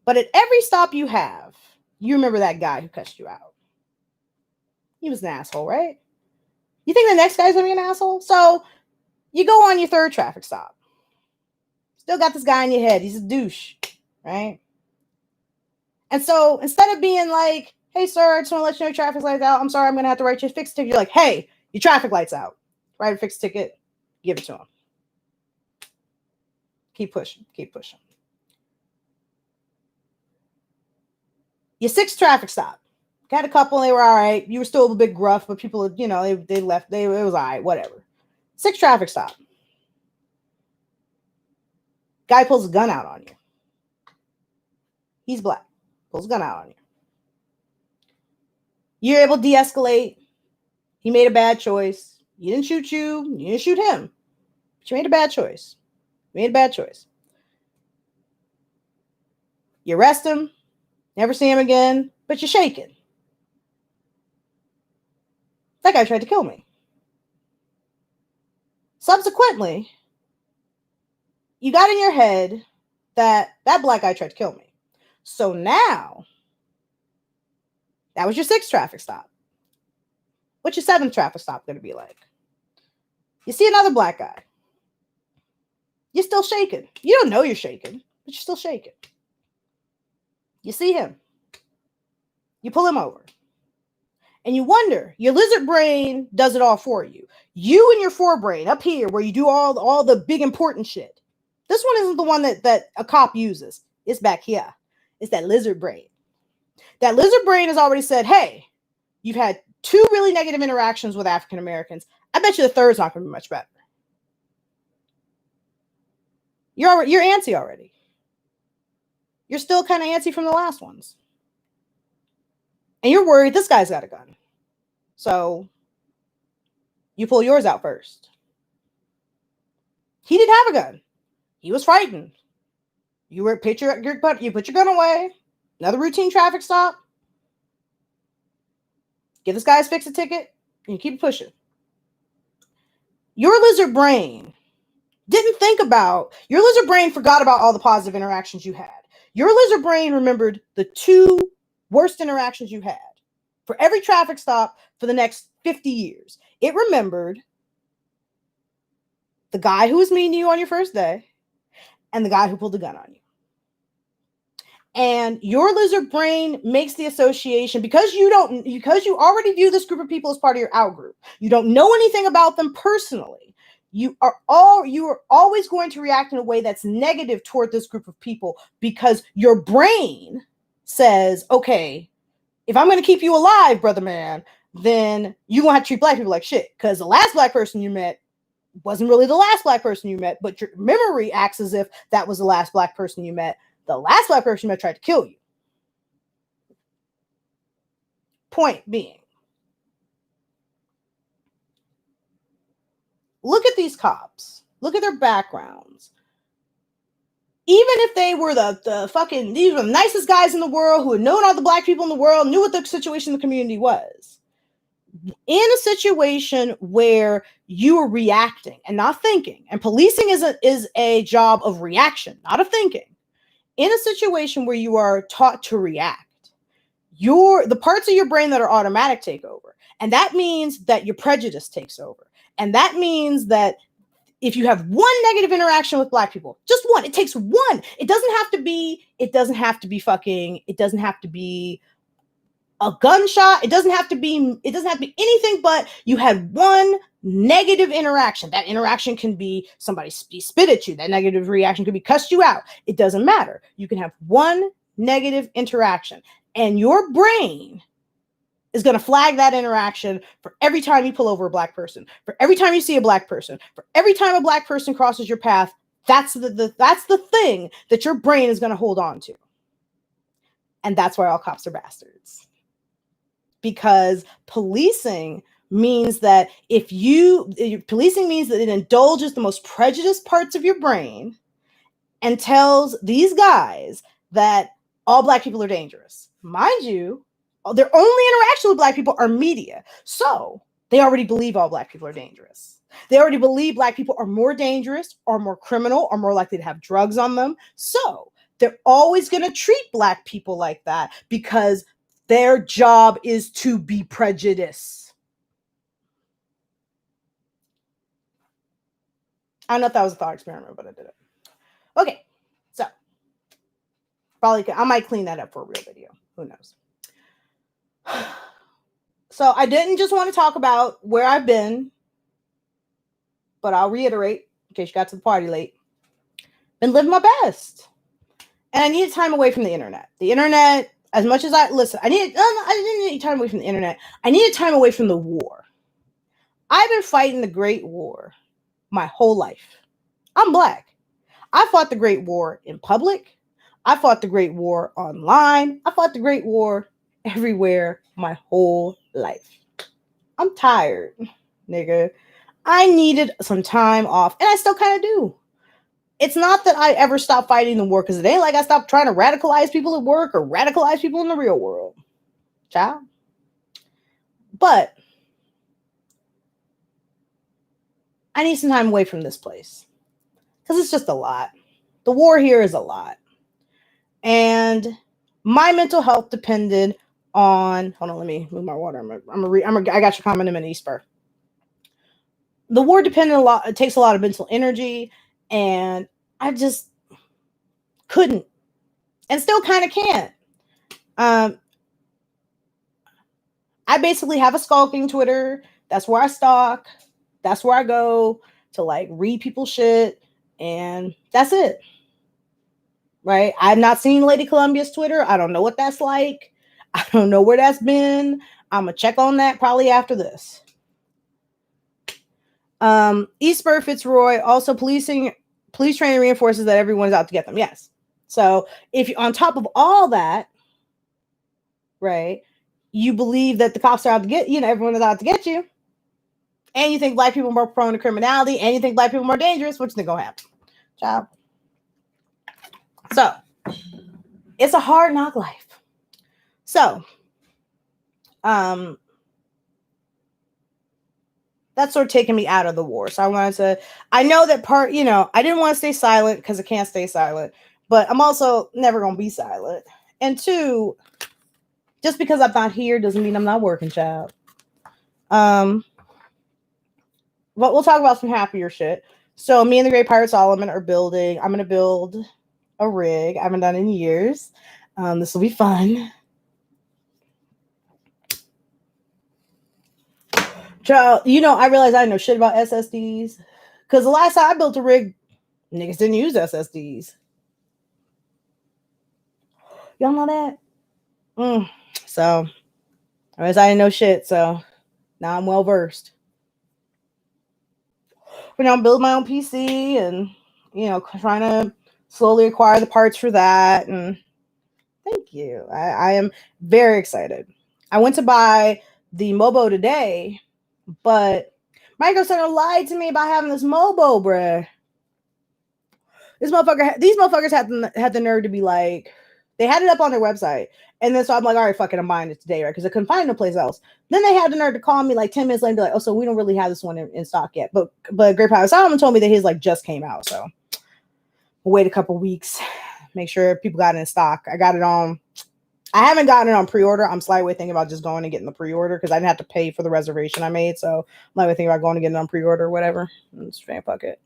But at every stop you have, you remember that guy who cussed you out. He was an asshole, right? You think the next guy's gonna be an asshole? So you go on your third traffic stop. Still got this guy in your head. He's a douche, right? And so instead of being like, hey, sir, I just want to let you know your traffic light's out. I'm sorry, I'm going to have to write you a fixed ticket. You're like, hey, your traffic light's out. Write a fixed ticket. Give it to him. Keep pushing. Keep pushing. Your sixth traffic stop. Had a couple, they were all right. You were still a bit gruff, but people, they left. It was all right, whatever. Sixth traffic stop. Guy pulls a gun out on you. He's black. Pulls a gun out on you. You're able to de-escalate. He made a bad choice. He didn't shoot you. You didn't shoot him. But you made a bad choice. You made a bad choice. You arrest him. Never see him again. But you're shaking. That guy tried to kill me. Subsequently, you got in your head that black guy tried to kill me. So now, that was your sixth traffic stop. What's your seventh traffic stop going to be like? You see another black guy. You're still shaking. You don't know you're shaking, but you're still shaking. You see him. You pull him over. And you wonder, your lizard brain does it all for you. You and your forebrain up here where you do all the big important shit. This one isn't the one that a cop uses. It's back here. It's that lizard brain. That lizard brain has already said, hey, you've had 2 really negative interactions with African Americans. I bet you the third's not going to be much better. You're antsy already. You're still kind of antsy from the last ones. And you're worried this guy's got a gun. So you pull yours out first. He didn't have a gun. He was frightened. You put your gun away. Another routine traffic stop. Give this guy his fix a ticket. And you keep pushing. Your lizard brain forgot about all the positive interactions you had. Your lizard brain remembered the 2 worst interactions you had for every traffic stop for the next 50 years. It remembered the guy who was mean to you on your first day and the guy who pulled the gun on you. And your lizard brain makes the association because you already view this group of people as part of your out group. You don't know anything about them personally. You are always going to react in a way that's negative toward this group of people because your brain says, okay, if I'm going to keep you alive, brother man, then you're going to have to treat black people like shit because the last black person you met wasn't really the last black person you met, but your memory acts as if that was the last black person you met. The last black person you met tried to kill you. Point being, look at these cops. Look at their backgrounds. Even if they were these were the nicest guys in the world who had known all the black people in the world, knew what the situation in the community was. In a situation where you are reacting and not thinking, and policing is a job of reaction, not of thinking. In a situation where you are taught to react, the parts of your brain that are automatic take over. And that means that your prejudice takes over. And that means that if you have one negative interaction with black people, just one, it takes one. It doesn't have to be a gunshot. It doesn't have to be anything, but you had one negative interaction. That interaction can be somebody spit at you. That negative reaction could be cussed you out. It doesn't matter. You can have one negative interaction and your brain is going to flag that interaction for every time you pull over a black person, for every time you see a black person, for every time a black person crosses your path. That's the thing that your brain is going to hold on to. And that's why all cops are bastards. Because policing means that policing means that it indulges the most prejudiced parts of your brain and tells these guys that all Black people are dangerous. Mind you, their only interaction with Black people are media. So they already believe all Black people are dangerous. They already believe Black people are more dangerous or more criminal or more likely to have drugs on them. So they're always going to treat Black people like that because their job is to be prejudiced. I don't know if that was a thought experiment, but I did it. Okay, so I might clean that up for a real video. Who knows? So I didn't just want to talk about where I've been, but I'll reiterate in case you got to the party late. Been living my best. And I needed time away from the internet. The internet, as much as I didn't need time away from the internet. I needed time away from the war. I've been fighting the Great War my whole life. I'm Black. I fought the Great War in public. I fought the Great War online. I fought the Great War everywhere my whole life. I'm tired, nigga. I needed some time off, and I still kind of do. It's not that I ever stopped fighting the war, because it ain't like I stopped trying to radicalize people at work or radicalize people in the real world. Child. But I need some time away from this place, because it's just a lot. The war here is a lot. And my mental health depended on, hold on, let me move my water. I got your comment in an Eastburg. The war depended a lot. It takes a lot of mental energy, and I just couldn't, and still kind of can't. I basically have a stalking Twitter. That's where I stalk. That's where I go to like read people's shit, and that's it. Right? I've not seen LadyColumbia's Twitter. I don't know what that's like. I don't know where that's been. I'm gonna check on that probably after this. Eastburg Fitzroy, also police training reinforces that everyone's out to get them. Yes. So if you on top of all that, right, you believe that the cops are out to get, everyone is out to get you, and you think Black people are more prone to criminality, and you think Black people are more dangerous, what you think gonna happen? Child. So it's a hard knock life. So that's sort of taking me out of the war. So I know that I didn't want to stay silent because I can't stay silent, but I'm also never going to be silent. And two, just because I'm not here doesn't mean I'm not working, child. But we'll talk about some happier shit. So me and the Great Pirate Solomon are building. I'm going to build a rig. I haven't done it in years. This will be fun. Child, I realized I didn't know shit about SSDs. Because the last time I built a rig, niggas didn't use SSDs. Y'all know that? So, I realized I didn't know shit. So, now I'm well versed. But now I'm building my own PC and, trying to slowly acquire the parts for that. And thank you. I am very excited. I went to buy the Mobo today, but Micro Center lied to me about having this Mobo, bruh. These motherfuckers had the nerve to be like, they had it up on their website. And then so I'm like, all right, fuck it, I'm buying it today, right? Because I couldn't find it no place else. Then they had the nerve to call me like 10 minutes later and be like, oh, so we don't really have this one in stock yet. But Great Pirate Solomon told me that his like just came out. So we'll wait a couple weeks, make sure people got it in stock. I haven't gotten it on pre-order. I'm slightly thinking about just going and getting the pre-order because I didn't have to pay for the reservation I made. So I'm slightly thinking about going and getting it on pre-order or whatever. It's fuck it.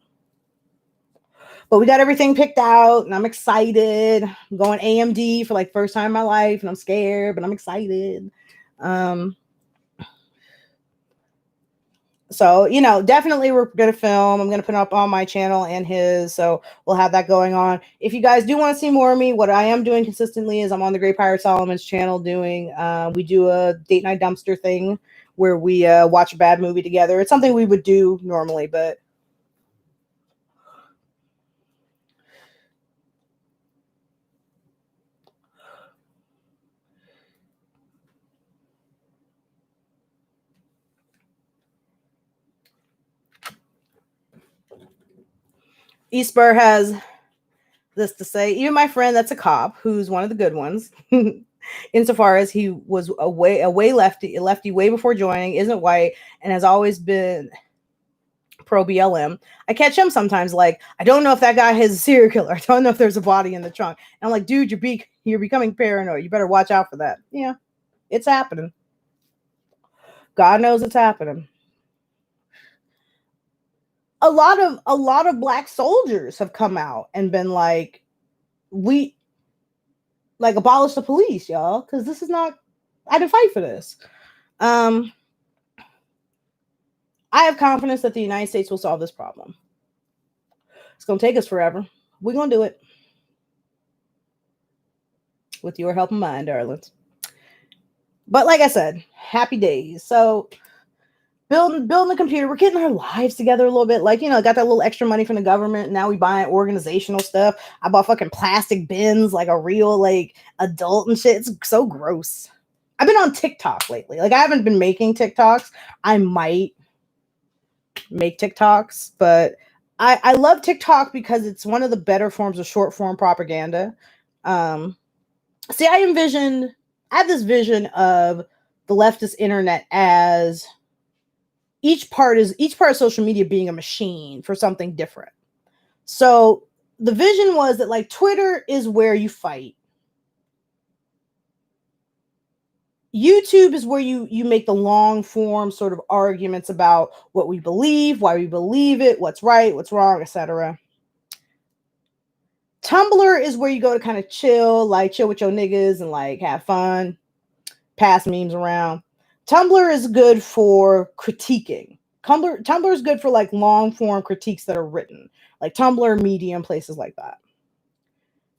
But we got everything picked out, and I'm excited. I'm going AMD for like first time in my life, and I'm scared, but I'm excited. So, definitely we're going to film. I'm going to put up on my channel and his, so we'll have that going on. If you guys do want to see more of me, what I am doing consistently is I'm on the Great Pirate Solomon's channel we do a date night dumpster thing where we watch a bad movie together. It's something we would do normally, but Eastburg has this to say. Even my friend that's a cop, who's one of the good ones, insofar as he was a way lefty way before joining, isn't white, and has always been pro BLM. I catch him sometimes like, I don't know if that guy is a serial killer. I don't know if there's a body in the trunk. And I'm like, dude, you're becoming paranoid. You better watch out for that. Yeah, it's happening. God knows it's happening. A lot of black soldiers have come out and been like, we like abolish the police, y'all, because this is not, I didn't fight for this. I have confidence that the United States will solve this problem. It's gonna take us forever. We're gonna do it. With your help in mind, darlings. But like I said, happy days. So building the computer, we're getting our lives together a little bit. Like, got that little extra money from the government. Now we buying organizational stuff. I bought fucking plastic bins, like a real like adult and shit. It's so gross. I've been on TikTok lately. Like, I haven't been making TikToks. I might make TikToks, but I love TikTok because it's one of the better forms of short form propaganda. See, I have this vision of the leftist internet as each part of social media being a machine for something different. So the vision was that like Twitter is where you fight. YouTube is where you make the long form sort of arguments about what we believe, why we believe it, what's right, what's wrong, etc. Tumblr is where you go to kind of chill with your niggas and like have fun, pass memes around. Tumblr is good for critiquing. Tumblr is good for like long form critiques that are written, like Tumblr, Medium, places like that.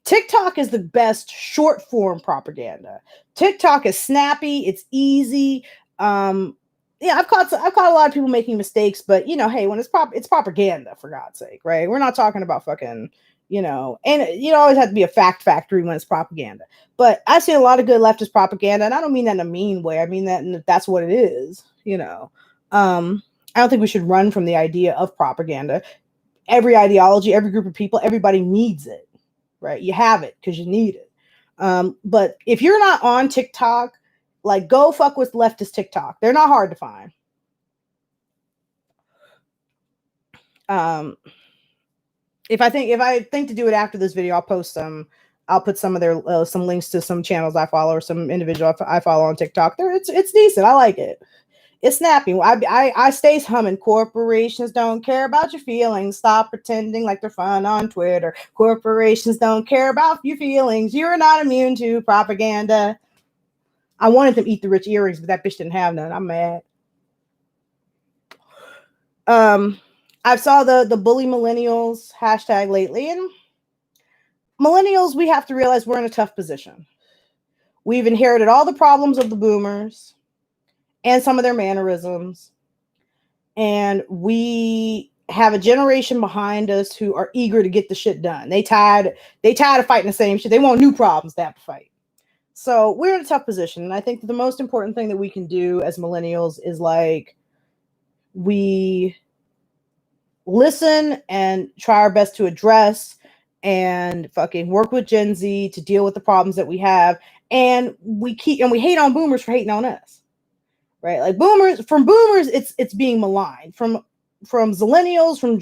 TikTok is the best short form propaganda. TikTok is snappy, it's easy. I've caught a lot of people making mistakes, but hey, when it's propaganda, for God's sake, right? We're not talking about fucking, and you always have to be a fact factory when it's propaganda. But I've seen a lot of good leftist propaganda, and I don't mean that in a mean way. I mean that that's what it is, I don't think we should run from the idea of propaganda. Every ideology, every group of people, everybody needs it, right? You have it because you need it. But if you're not on TikTok, like, go fuck with leftist TikTok. They're not hard to find. If I think to do it after this video, I'll post some. I'll put some of their some links to some channels I follow or some individual I follow on TikTok. It's decent. I like it. It's snappy. I stays humming. Corporations don't care about your feelings. Stop pretending like they're fun on Twitter. Corporations don't care about your feelings. You're not immune to propaganda. I wanted them to eat the rich earrings, but that bitch didn't have none. I'm mad. I saw the bully millennials hashtag lately, and millennials, we have to realize we're in a tough position. We've inherited all the problems of the boomers and some of their mannerisms. And we have a generation behind us who are eager to get the shit done. They tired of fighting the same shit. They want new problems to have to fight. So we're in a tough position. And I think the most important thing that we can do as millennials is like, we listen and try our best to address and fucking work with Gen Z to deal with the problems that we have. And we hate on boomers for hating on us. Right? Like boomers, it's being maligned. From zillennials, from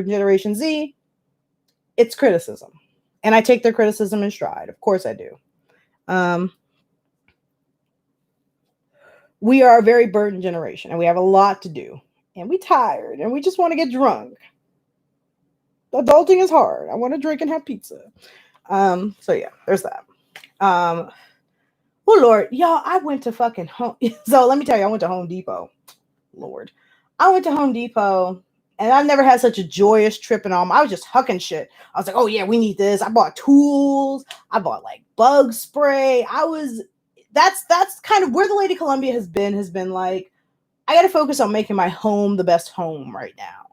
Generation Z, it's criticism. And I take their criticism in stride. Of course I do. We are a very burdened generation, and we have a lot to do. And we tired, and we just want to get drunk. Adulting is hard. I want to drink and have pizza. So yeah, there's that. Oh Lord, y'all, I went to fucking home. So let me tell you, I went to Home Depot. Lord, I went to Home Depot, and I've never had such a joyous trip in all. I was just hucking shit. I was like, oh yeah, we need this. I bought tools. I bought like bug spray. That's kind of where the LadyColumbia has been like, I got to focus on making my home the best home right now.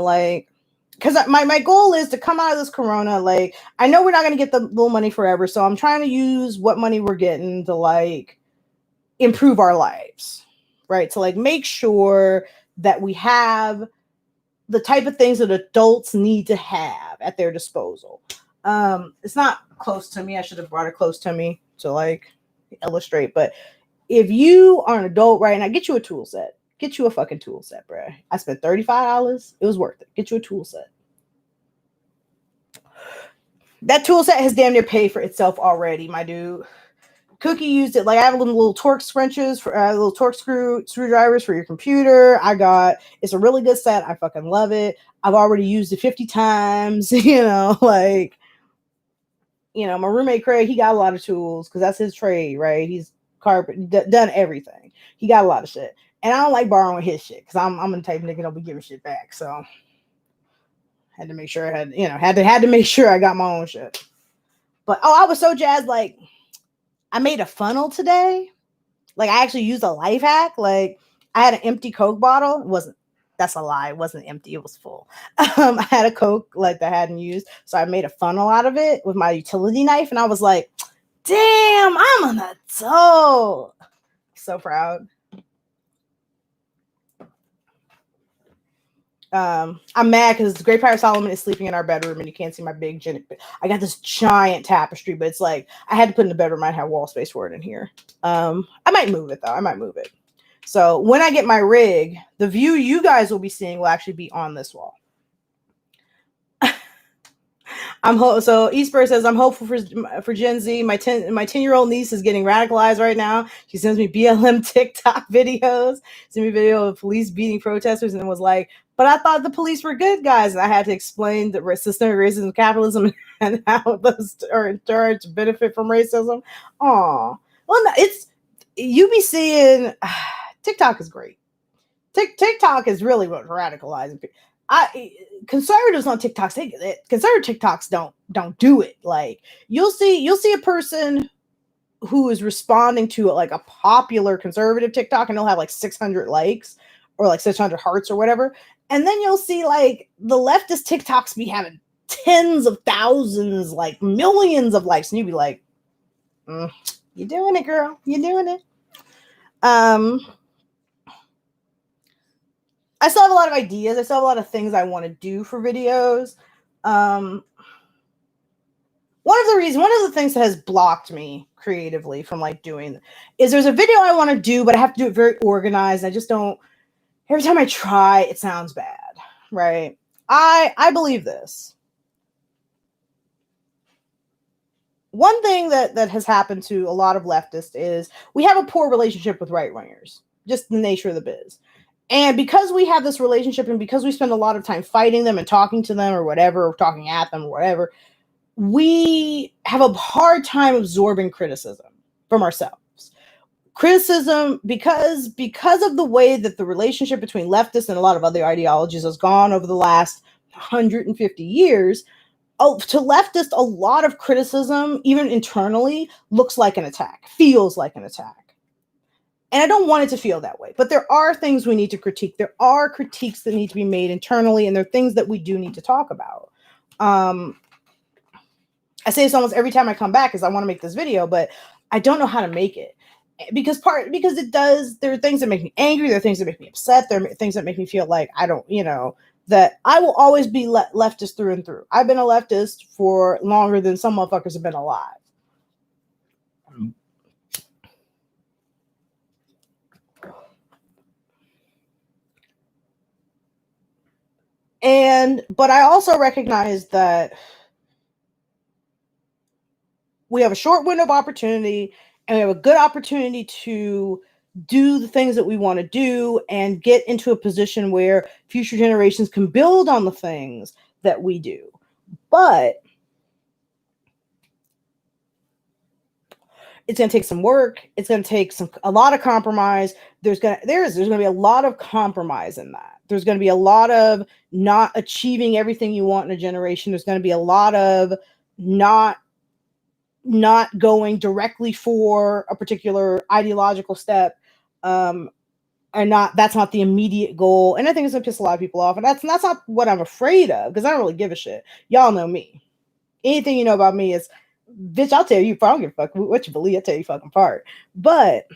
Like, because my goal is to come out of this corona. Like, I know we're not going to get the little money forever, so I'm trying to use what money we're getting to like improve our lives, right? To like make sure that we have the type of things that adults need to have at their disposal. It's not close to me. I should have brought it close to me to like illustrate. But if you are an adult right now, get you a tool set. Get you a fucking tool set, bro. I spent $35. It was worth it. Get you a tool set. That tool set has damn near paid for itself already, my dude. Cookie used it. Like I have little Torx wrenches for little Torx screwdrivers for your computer. It's a really good set. I fucking love it. I've already used it 50 times. Like, my roommate Craig, he got a lot of tools because that's his trade, right? He's done everything. He got a lot of shit, and I don't like borrowing his shit because I'm the type of nigga don't be giving shit back. So had to make sure I had to make sure I got my own shit. But I was so jazzed, like. I made a funnel today. Like I actually used a life hack. Like I had an empty Coke bottle. That's a lie. It wasn't empty. It was full. I had a Coke like that I hadn't used. So I made a funnel out of it with my utility knife. And I was like, damn, I'm an adult. So proud. I'm mad because the Great Pirate Solomon is sleeping in our bedroom and you can't see my big I got this giant tapestry, but it's like I had to put in the bedroom. I have wall space for it in here. I might move it though. I might move it. So when I get my rig, the view you guys will be seeing will actually be on this wall. So Eastburg says I'm hopeful for Gen Z. My 10-year-old niece is getting radicalized right now. She sends me BLM TikTok videos. Sent me a video of police beating protesters and was like, but I thought the police were good guys. And I had to explain the systemic racism, capitalism, and how those are in charge to benefit from racism. Aw. Well, no, you be seeing TikTok is great. TikTok is really what radicalizing people. Conservatives on TikTok, conservative TikToks don't do it. Like you'll see a person who is responding to like a popular conservative TikTok and they'll have like 600 likes or like 600 hearts or whatever. And then you'll see like the leftist TikToks be having tens of thousands, like millions of likes. And you'd be like, you're doing it, girl. You're doing it. I still have a lot of ideas. I still have a lot of things I want to do for videos. One of the things that has blocked me creatively from like doing is there's a video I want to do, but I have to do it very organized. I just don't, every time I try, it sounds bad, right? I believe this. One thing that has happened to a lot of leftists is we have a poor relationship with right-wingers, just the nature of the biz. And because we have this relationship and because we spend a lot of time fighting them and talking to them or whatever, or talking at them or whatever, we have a hard time absorbing criticism from ourselves. Criticism, because of the way that the relationship between leftists and a lot of other ideologies has gone over the last 150 years, to leftists, a lot of criticism, even internally, looks like an attack, feels like an attack. And I don't want it to feel that way. But there are things we need to critique. There are critiques that need to be made internally, and there are things that we do need to talk about. I say this almost every time I come back because I want to make this video, but I don't know how to make it. Because there are things that make me angry. There are things that make me upset. There are things that make me feel like that I will always be leftist through and through. I've been a leftist for longer than some motherfuckers have been alive. But I also recognize that we have a short window of opportunity and we have a good opportunity to do the things that we want to do and get into a position where future generations can build on the things that we do. But it's going to take some work. It's going to take a lot of compromise. There's going to be a lot of compromise in that. There's going to be a lot of not achieving everything you want in a generation. There's going to be a lot of not going directly for a particular ideological step, that's not the immediate goal. And I think it's gonna piss a lot of people off. And that's not what I'm afraid of, because I don't really give a shit. Y'all know me. Anything you know about me is, bitch, I'll tell you. I don't give a fuck what you believe. I'll tell you fucking apart. But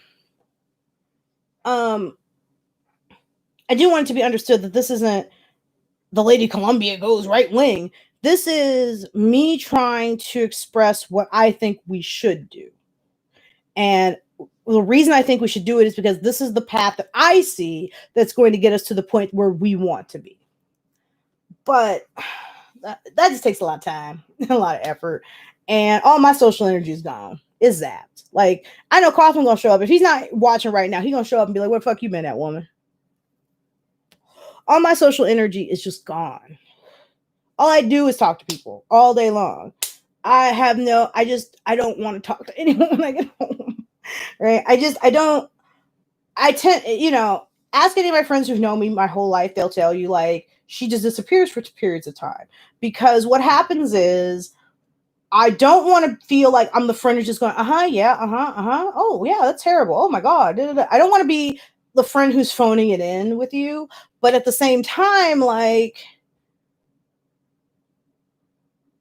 I do want it to be understood that this isn't the LadyColumbia goes right wing. This is me trying to express what I think we should do. And the reason I think we should do it is because this is the path that I see that's going to get us to the point where we want to be. But that just takes a lot of time, a lot of effort, and all my social energy is gone. It's zapped. Like, I know Kaufman gonna show up. If he's not watching right now, he's gonna show up and be like, "Where the fuck you been at, woman?" All my social energy is just gone. All I do is talk to people all day long. I don't want to talk to anyone when I get home. Right? I tend, ask any of my friends who've known me my whole life, they'll tell you, like, she just disappears for periods of time. Because what happens is, I don't want to feel like I'm the friend who's just going, yeah, oh, yeah, that's terrible. Oh, my God. I don't want to be the friend who's phoning it in with you. But at the same time, like,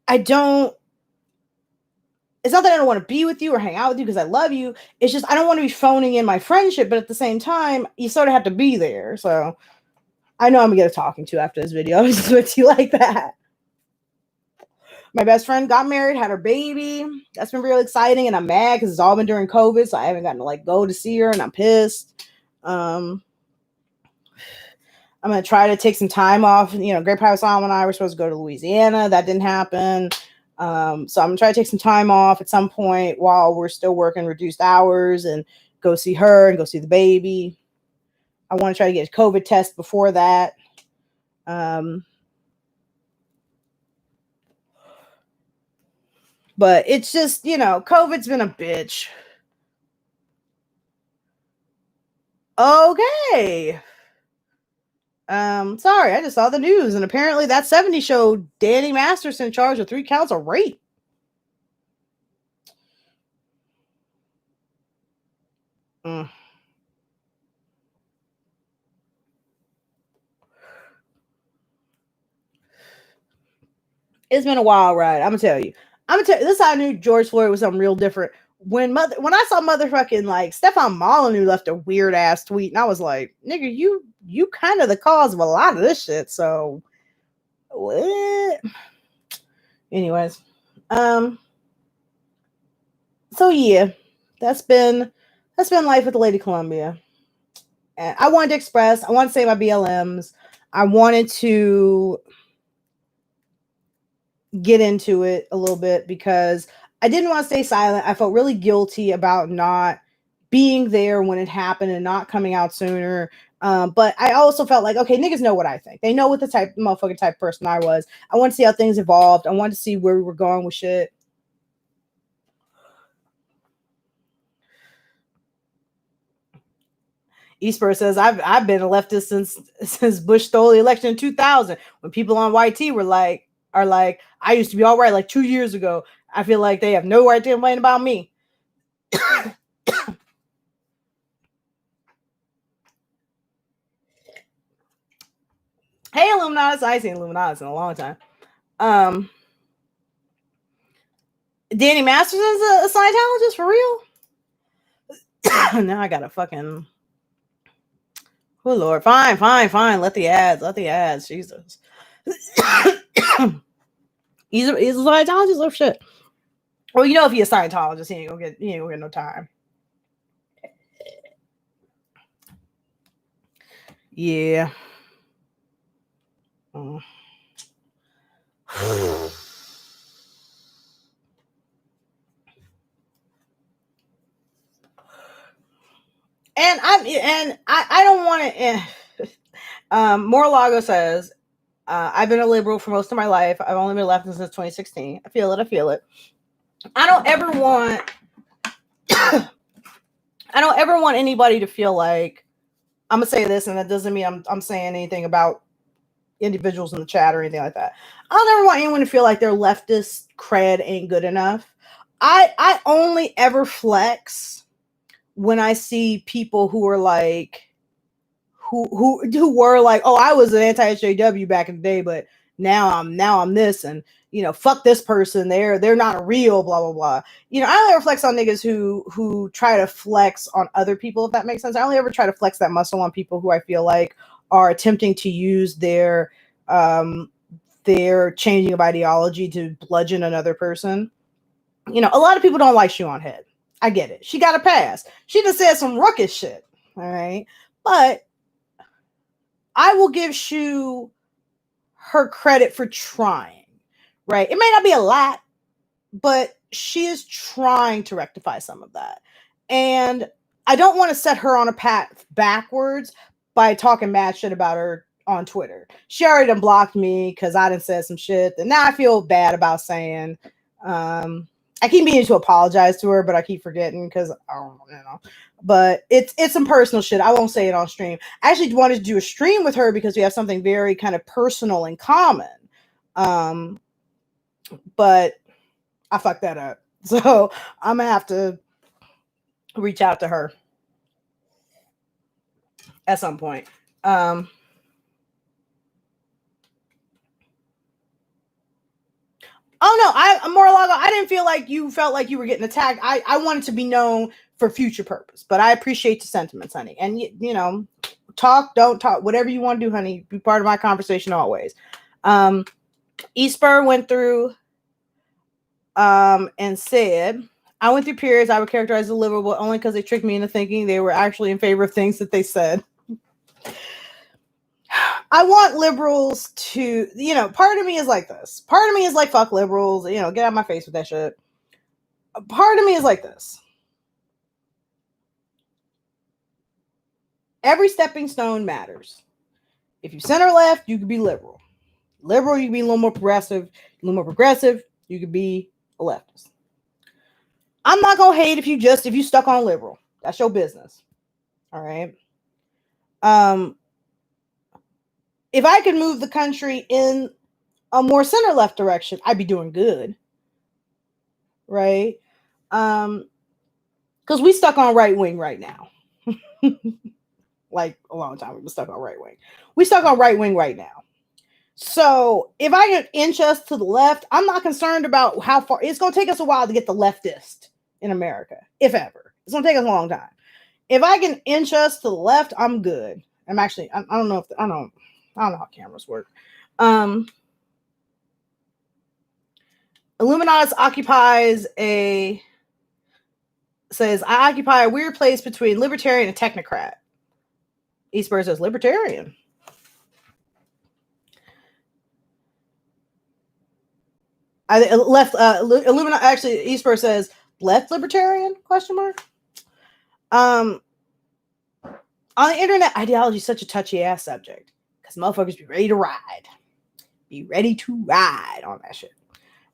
it's not that I don't want to be with you or hang out with you because I love you. It's just I don't want to be phoning in my friendship. But at the same time, you sort of have to be there. So I know I'm going to get a talking to after this video. I'm just with you like that. My best friend got married, had her baby. That's been real exciting, and I'm mad because it's all been during COVID, so I haven't gotten to like go to see her, and I'm pissed. I'm gonna try to take some time off. Great Pirate Solomon and I were supposed to go to Louisiana. That didn't happen. So I'm gonna try to take some time off at some point while we're still working reduced hours and go see her and go see the baby. I want to try to get a COVID test before that. But it's just, COVID's been a bitch. Okay. Sorry, I just saw the news, and apparently that 70 show Danny Masterson charged with 3 counts of rape. It's been a wild ride. I'm gonna tell you. This is how I knew George Floyd was something real different. When I saw motherfucking like Stefan Molyneux left a weird ass tweet, and I was like, nigga, you kind of the cause of a lot of this shit. So what? Anyways, so yeah, that's been life with the LadyColumbia. And I wanted to say my BLMs. I wanted to get into it a little bit because I didn't want to stay silent. I felt really guilty about not being there when it happened and not coming out sooner. But I also felt like, okay, niggas know what I think. They know what the motherfucking type person I was. I want to see how things evolved. I wanted to see where we were going with shit. Eastbird says, I've been a leftist since Bush stole the election in 2000. When people on YT are like, I used to be all right like 2 years ago. I feel like they have no right to complain about me. Hey, Illuminatus. I ain't seen Illuminatus in a long time. Danny Masterson's a Scientologist for real? Now I gotta fucking... Oh, Lord. Fine. Let the ads. Jesus. He's a Scientologist or shit. Well, if he's a Scientologist, he ain't gonna get no time. Yeah. And I don't want to. Morlago says, I've been a liberal for most of my life. I've only been a leftist since 2016. I feel it. I don't ever want anybody to feel like, I'm gonna say this, and that doesn't mean I'm saying anything about individuals in the chat or anything like that. I don't ever want anyone to feel like their leftist cred ain't good enough. I only ever flex when I see people who are like, who were like, oh, I was an anti-SJW back in the day, but now I'm this, and fuck this person. They're not a real blah blah blah. I only ever flex on niggas who try to flex on other people, if that makes sense. I only ever try to flex that muscle on people who I feel like are attempting to use their their changing of ideology to bludgeon another person. You know, a lot of people don't like Shoe on Head. I get it. She got a pass. She just said some ruckus shit. All right. But I will give Shoe her credit for trying, right? It may not be a lot, but she is trying to rectify some of that. And I don't want to set her on a path backwards by talking mad shit about her on Twitter. She already done blocked me because I done said some shit that now I feel bad about saying. I keep meaning to apologize to her, but I keep forgetting because I don't know. But it's some personal shit. I won't say it on stream. I actually wanted to do a stream with her because we have something very kind of personal in common. But I fucked that up. So I'm gonna have to reach out to her at some point. Oh no, Mar-a-Lago, I didn't feel like you felt like you were getting attacked. I wanted to be known for future purpose, but I appreciate the sentiments, honey. And you know, talk, don't talk, whatever you want to do, honey. Be part of my conversation always. Espur went through and said, I went through periods I would characterize as liberal only because they tricked me into thinking they were actually in favor of things that they said. I want liberals to, you know, part of me is like this. Part of me is like, fuck liberals, you know, get out of my face with that shit. Part of me is like this. Every stepping stone matters. If you center left, you could be liberal. Liberal, you can be a little more progressive. A little more progressive, you could be a leftist. I'm not going to hate if you stuck on liberal. That's your business. All right. If I could move the country in a more center left direction, I'd be doing good. Right? Because we stuck on right wing right now. Like a long time we've been stuck on right wing. We stuck on right wing right now. So if I can inch us to the left, I'm not concerned about how far. It's going to take us a while to get the leftist in America, if ever. It's going to take us a long time. If I can inch us to the left, I'm good. I don't know how cameras work. Illuminatus says, I occupy a weird place between libertarian and technocrat. Espur says libertarian. Actually, Espur says left libertarian, question mark. On the internet, ideology is such a touchy ass subject because motherfuckers be ready to ride. Be ready to ride on that shit.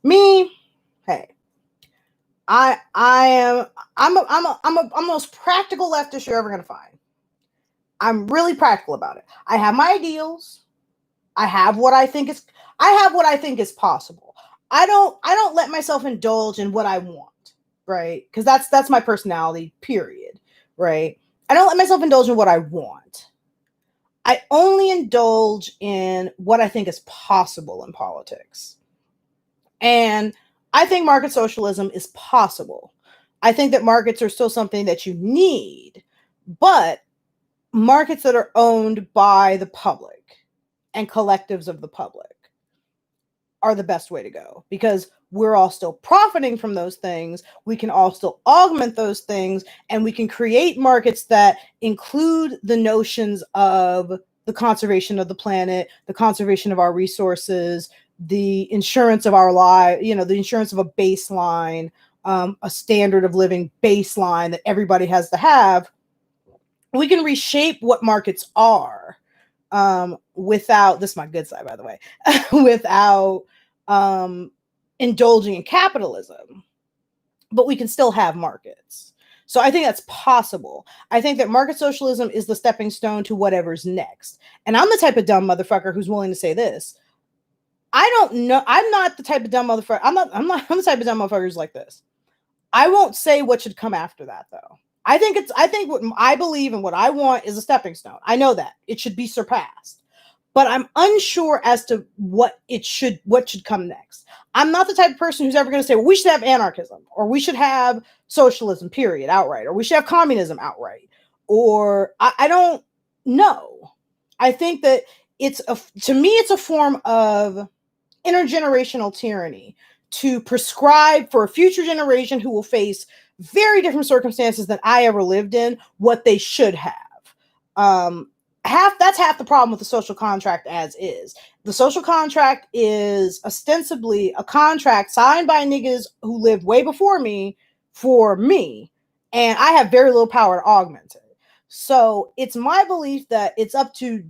Me, hey, I'm the most practical leftist you're ever gonna find. I'm really practical about it. I have my ideals. I have what I think is possible. I don't let myself indulge in what I want, right? Because that's my personality, period. Right? I don't let myself indulge in what I want. I only indulge in what I think is possible in politics. And I think market socialism is possible. I think that markets are still something that you need, but markets that are owned by the public and collectives of the public are the best way to go because we're all still profiting from those things. We can all still augment those things, and we can create markets that include the notions of the conservation of the planet, the conservation of our resources, the insurance of our life, the insurance of a baseline, a standard of living baseline that everybody has to have. We can reshape what markets are without, this is my good side, by the way, without indulging in capitalism, but we can still have markets. So I think that's possible. I think that market socialism is the stepping stone to whatever's next. And I'm the type of dumb motherfucker who's willing to say this. I don't know. I'm not the type of dumb motherfucker. I'm the type of dumb motherfucker who's like this. I won't say what should come after that though. I think what I believe and what I want is a stepping stone. I know that it should be surpassed, but I'm unsure as to what should come next. I'm not the type of person who's ever going to say, well, we should have anarchism, or we should have socialism, period, outright, or we should have communism outright, or I don't know. I think that to me, it's a form of intergenerational tyranny to prescribe for a future generation who will face very different circumstances than I ever lived in what they should have. That's half the problem with the social contract as is. The social contract is ostensibly a contract signed by niggas who lived way before me for me, and I have very little power to augment it. So it's my belief that it's up to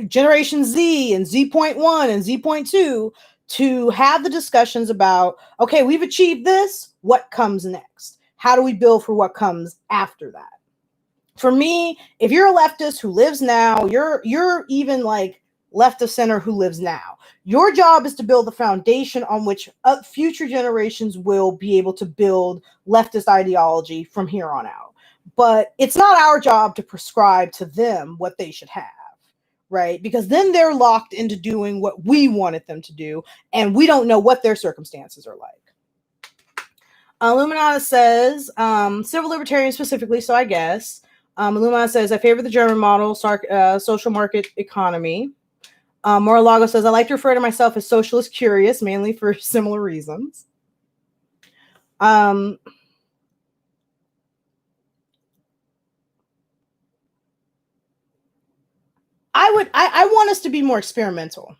Generation Z and Z.1 and Z.2 to have the discussions about, okay, we've achieved this, what comes next? How do we build for what comes after that? For me, if you're a leftist who lives now, you're even like left of center who lives now. Your job is to build the foundation on which future generations will be able to build leftist ideology from here on out. But it's not our job to prescribe to them what they should have, right? Because then they're locked into doing what we wanted them to do, and we don't know what their circumstances are like. Illuminata says, civil libertarian specifically, so I guess. Illuminata says, I favor the German model, social market economy. Mar-a-Lago says, I like to refer to myself as socialist curious, mainly for similar reasons. I want us to be more experimental.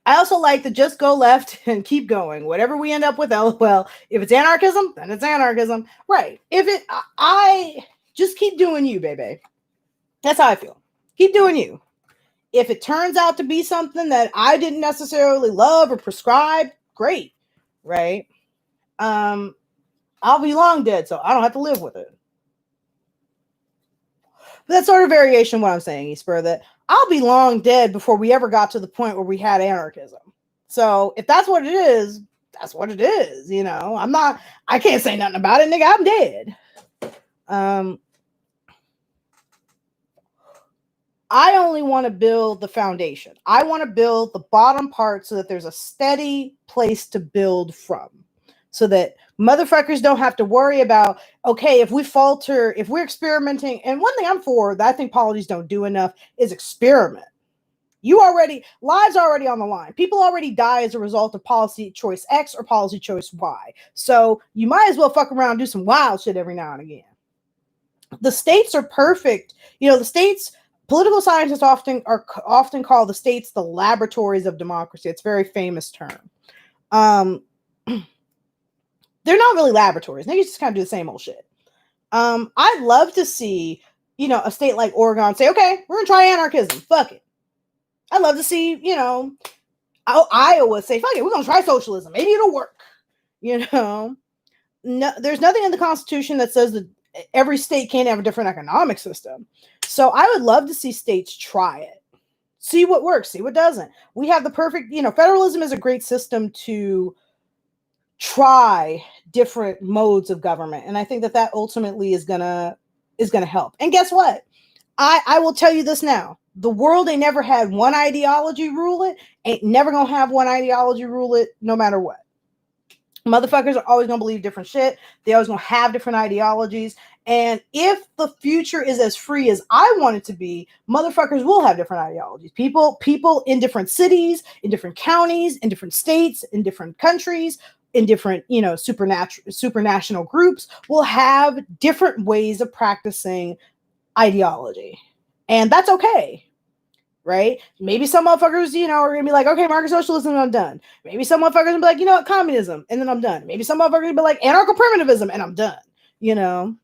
I also like to just go left and keep going. Whatever we end up with, LOL. If it's anarchism, then it's anarchism. Right. I just keep doing you, baby. That's how I feel. Keep doing you. If it turns out to be something that I didn't necessarily love or prescribe, great. Right. I'll be long dead, so I don't have to live with it. But that's sort of variation of what I'm saying, Esper, that I'll be long dead before we ever got to the point where we had anarchism. So if that's what it is, that's what it is. You know, I can't say nothing about it, nigga. I'm dead. I only want to build the foundation. I want to build the bottom part so that there's a steady place to build from. So that motherfuckers don't have to worry about, okay, if we falter, if we're experimenting. And one thing I'm for that I think polities don't do enough is experiment. Lives already on the line. People already die as a result of policy choice X or policy choice Y. So you might as well fuck around and do some wild shit every now and again. The states are perfect. You know, the states, political scientists often call the states the laboratories of democracy. It's a very famous term. They're not really laboratories. They just kind of do the same old shit. I'd love to see, you know, a state like Oregon say, okay, we're going to try anarchism. Fuck it. I'd love to see, you know, Iowa say, fuck it, we're going to try socialism. Maybe it'll work. You know, no, there's nothing in the Constitution that says that every state can't have a different economic system. So I would love to see states try it. See what works, see what doesn't. We have the perfect, you know, federalism is a great system to try different modes of government. And I think that ultimately is gonna help. And guess what? I will tell you this now. The world ain't never had one ideology rule it. Ain't never gonna have one ideology rule it no matter what. Motherfuckers are always gonna believe different shit. They always gonna have different ideologies. And if the future is as free as I want it to be, motherfuckers will have different ideologies. People in different cities, in different counties, in different states, in different countries, in different, you know, supranational groups will have different ways of practicing ideology. And that's okay. Right? Maybe some motherfuckers, you know, are going to be like, okay, market socialism, and I'm done. Maybe some motherfuckers will be like, you know what, communism, and then I'm done. Maybe some motherfuckers will be like, anarcho-primitivism, and I'm done. You know?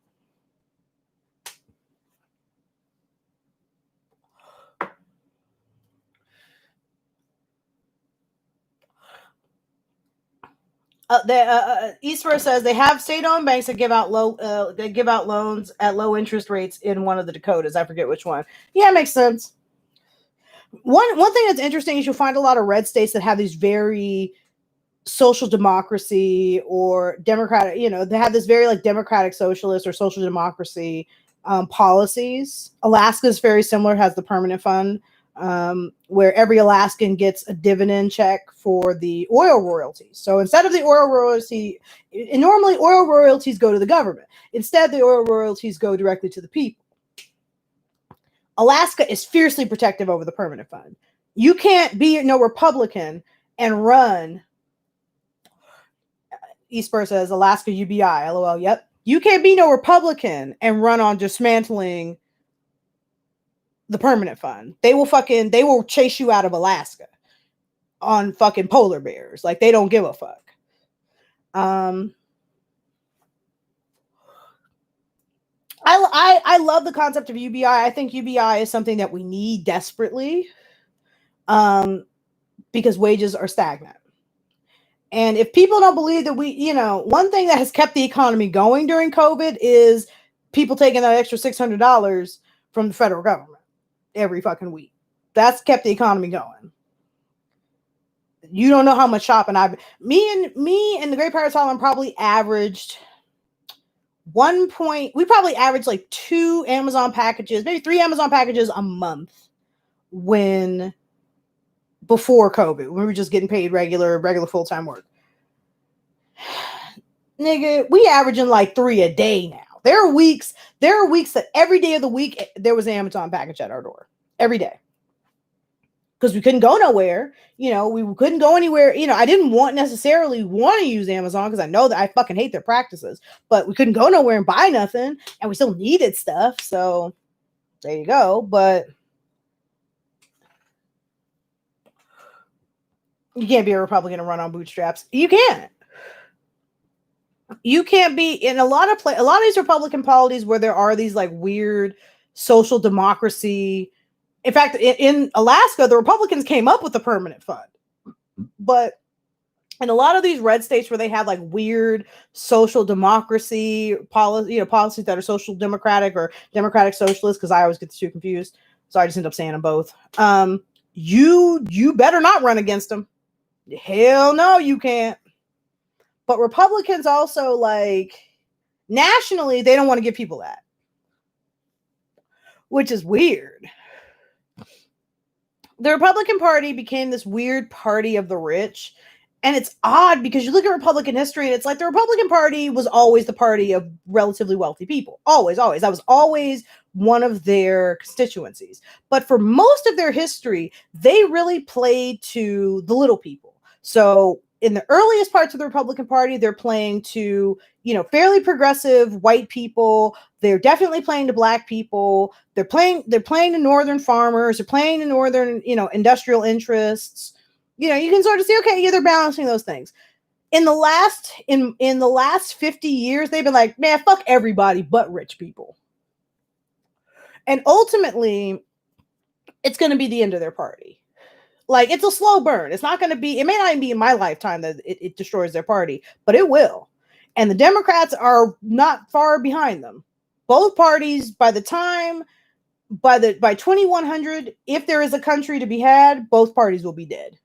Eastworth says they have state-owned banks that give out loans at low interest rates in one of the Dakotas. I forget which one. Yeah, it makes sense. One thing that's interesting is you'll find a lot of red states that have these very social democracy or democratic, you know, they have this very like democratic socialist or social democracy policies. Alaska is very similar, has the permanent fund where every Alaskan gets a dividend check for the oil royalties. So instead of the oil royalty, normally oil royalties go to the government. Instead, the oil royalties go directly to the people. Alaska is fiercely protective over the permanent fund. You can't be no Republican and run. Eastburg says Alaska UBI. LOL. Yep. You can't be no Republican and run on dismantling the permanent fund. They will chase you out of Alaska on fucking polar bears. Like, they don't give a fuck. I love the concept of UBI. I think UBI is something that we need desperately, because wages are stagnant. And if people don't believe that one thing that has kept the economy going during COVID is people taking that extra $600 from the federal government every fucking week. That's kept the economy going. You don't know how much shopping me and the Great Pirates Island probably averaged we probably averaged like 2 Amazon packages, maybe 3 Amazon packages a month before COVID, when we were just getting paid regular full-time work. Nigga, we averaging like 3 a day now. There are weeks that every day of the week there was an Amazon package at our door. Every day. Because we couldn't go nowhere. We couldn't go anywhere. I didn't necessarily want to use Amazon because I know that I fucking hate their practices. But we couldn't go nowhere and buy nothing. And we still needed stuff. So there you go. But you can't be a Republican and run on bootstraps. You can't. You can't be in a lot of these Republican polities where there are these like weird social democracy. In fact, in Alaska, the Republicans came up with the permanent fund. But in a lot of these red states where they have like weird social democracy policies that are social democratic or democratic socialist, because I always get the two confused. So I just end up saying them both. You better not run against them. Hell no, you can't. But Republicans also, like, nationally, they don't want to give people that. Which is weird. The Republican Party became this weird party of the rich. And it's odd because you look at Republican history and it's like the Republican Party was always the party of relatively wealthy people. Always, always. That was always one of their constituencies. But for most of their history, they really played to the little people. So in the earliest parts of the Republican Party, they're playing to, fairly progressive white people. They're definitely playing to black people. They're playing to northern farmers. They're playing to northern, industrial interests. You can sort of see, okay, yeah, they're balancing those things. In the last 50 years, they've been like, man, fuck everybody but rich people. And ultimately, it's going to be the end of their party. Like, it's a slow burn. It may not even be in my lifetime that it destroys their party, but it will. And the Democrats are not far behind them. Both parties, by 2100, if there is a country to be had, both parties will be dead.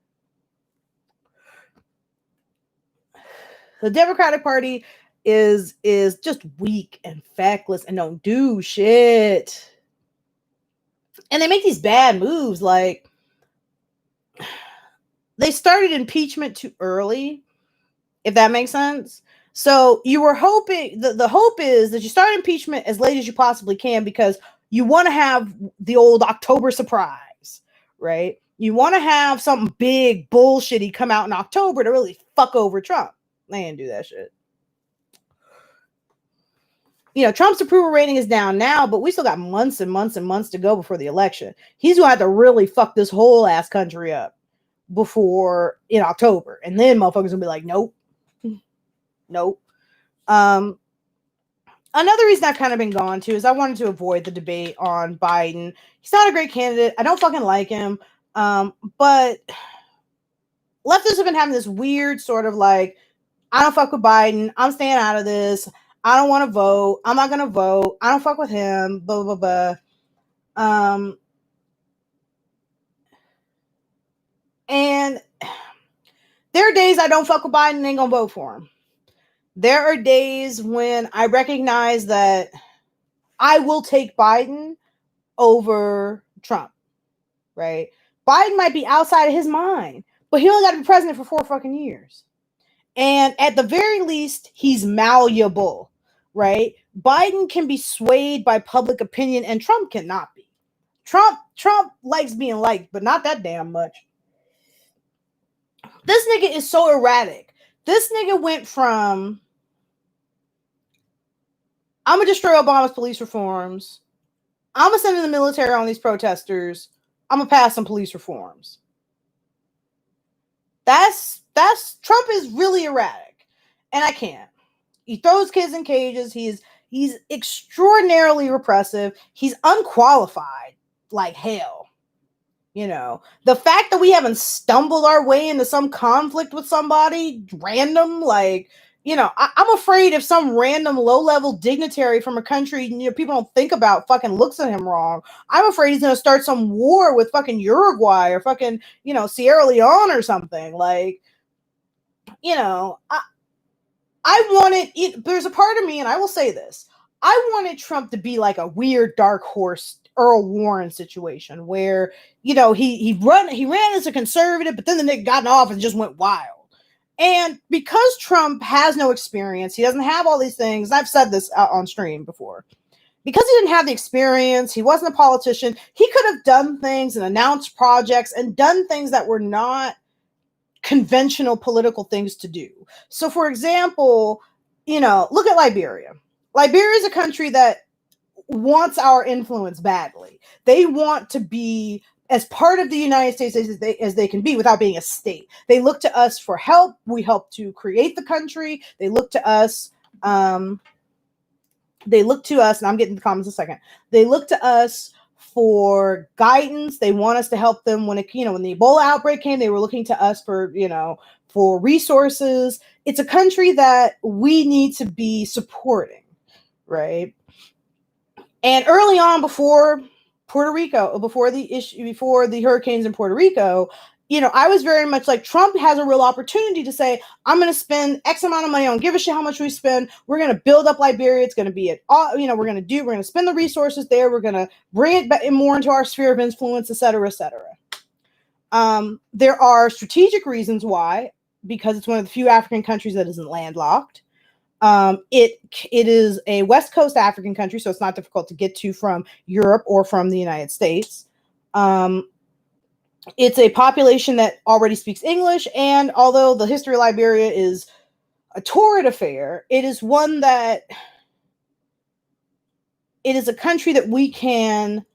The Democratic Party is just weak and feckless and don't do shit. And they make these bad moves, like they started impeachment too early, if that makes sense. So you were hoping, the hope is that you start impeachment as late as you possibly can because you want to have the old October surprise, right? You want to have something big, bullshitty come out in October to really fuck over Trump. They didn't do that shit. Trump's approval rating is down now, but we still got months and months and months to go before the election. He's going to have to really fuck this whole ass country up in October. And then motherfuckers going to be like, nope. Another reason I've kind of been gone to is I wanted to avoid the debate on Biden. He's not a great candidate. I don't fucking like him. But leftists have been having this weird sort of like, I don't fuck with Biden. I'm staying out of this. I don't want to vote. I'm not going to vote. I don't fuck with him. Blah, blah, blah. And there are days I don't fuck with Biden and ain't going to vote for him. There are days when I recognize that I will take Biden over Trump, right? Biden might be outside of his mind, but he only got to be president for 4 fucking years. And at the very least, he's malleable, right? Biden can be swayed by public opinion and Trump cannot be. Trump likes being liked, but not that damn much. This nigga is so erratic. This nigga went from, I'm gonna destroy Obama's police reforms, I'm gonna send in the military on these protesters, I'm gonna pass some police reforms. That's Trump is really erratic, and I can't. He throws kids in cages. He's extraordinarily repressive. He's unqualified like hell. You know, the fact that we haven't stumbled our way into some conflict with somebody random, like, you know, I'm afraid if some random low-level dignitary from a country, you know, people don't think about fucking looks at him wrong, I'm afraid he's going to start some war with fucking Uruguay or fucking, you know, Sierra Leone or something. Like, you know, I wanted, there's a part of me, and I will say this, I wanted Trump to be like a weird dark horse Earl Warren situation where, you know, he ran as a conservative, but then the nigga got in office and just went wild. And because Trump has no experience, he doesn't have all these things. I've said this on stream before. Because he didn't have the experience, he wasn't a politician, he could have done things and announced projects and done things that were not conventional political things to do. So, for example, you know, look at Liberia. Liberia is a country that wants our influence badly. They want to be as part of the United States as they can be without being a state. They look to us for help. We help to create the country. They look to us. And I'm getting the comments in a second. They look to us for guidance. They want us to help them when it, you know, when the Ebola outbreak came, they were looking to us for, you know, for resources. It's a country that we need to be supporting, right? And early on, before the hurricanes in Puerto Rico, you know, I was very much like, Trump has a real opportunity to say, I'm going to spend X amount of money. I don't give a shit how much we spend. We're going to build up Liberia. It's going to be you know, we're going to spend the resources there. We're going to bring it back more into our sphere of influence, et cetera, et cetera. There are strategic reasons why, because it's one of the few African countries that isn't landlocked. It is a West Coast African country, so it's not difficult to get to from Europe or from the United States. It's a population that already speaks English, and although the history of Liberia is a torrid affair, it is one that it is a country that we can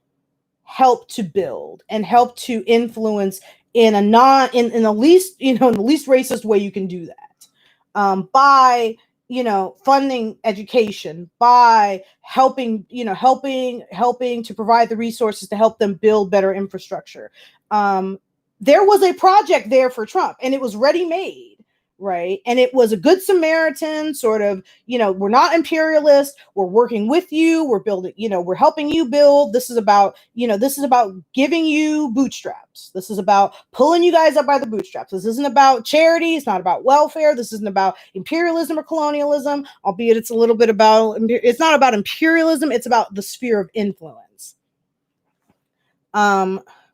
help to build and help to influence in the least racist way you can do that. By, you know, funding education, by helping to provide the resources to help them build better infrastructure. There was a project there for Trump, and it was ready-made, right? And it was a good Samaritan sort of, you know, we're not imperialist, we're working with you, we're building, you know, we're helping you build. This is about giving you bootstraps. This is about pulling you guys up by the bootstraps. This isn't about charity. It's not about welfare. This isn't about imperialism or colonialism, albeit it's a little bit about, it's not about imperialism. It's about the sphere of influence.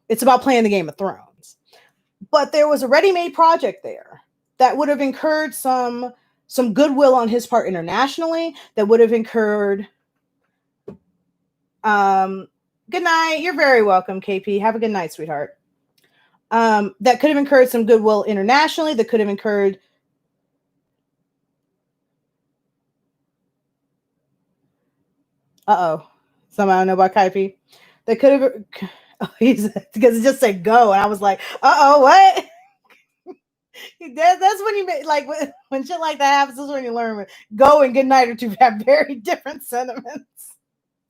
It's about playing the Game of Thrones. But there was a ready-made project there that would have incurred some goodwill on his part internationally, that would have incurred, good night, you're very welcome, KP, have a good night, sweetheart. That could have incurred some goodwill internationally, that could have incurred, somehow I know about KP, that could have, because it just said go, and I was like, what? That's when you like when shit like that happens. Is when you learn go and good night are two have very different sentiments.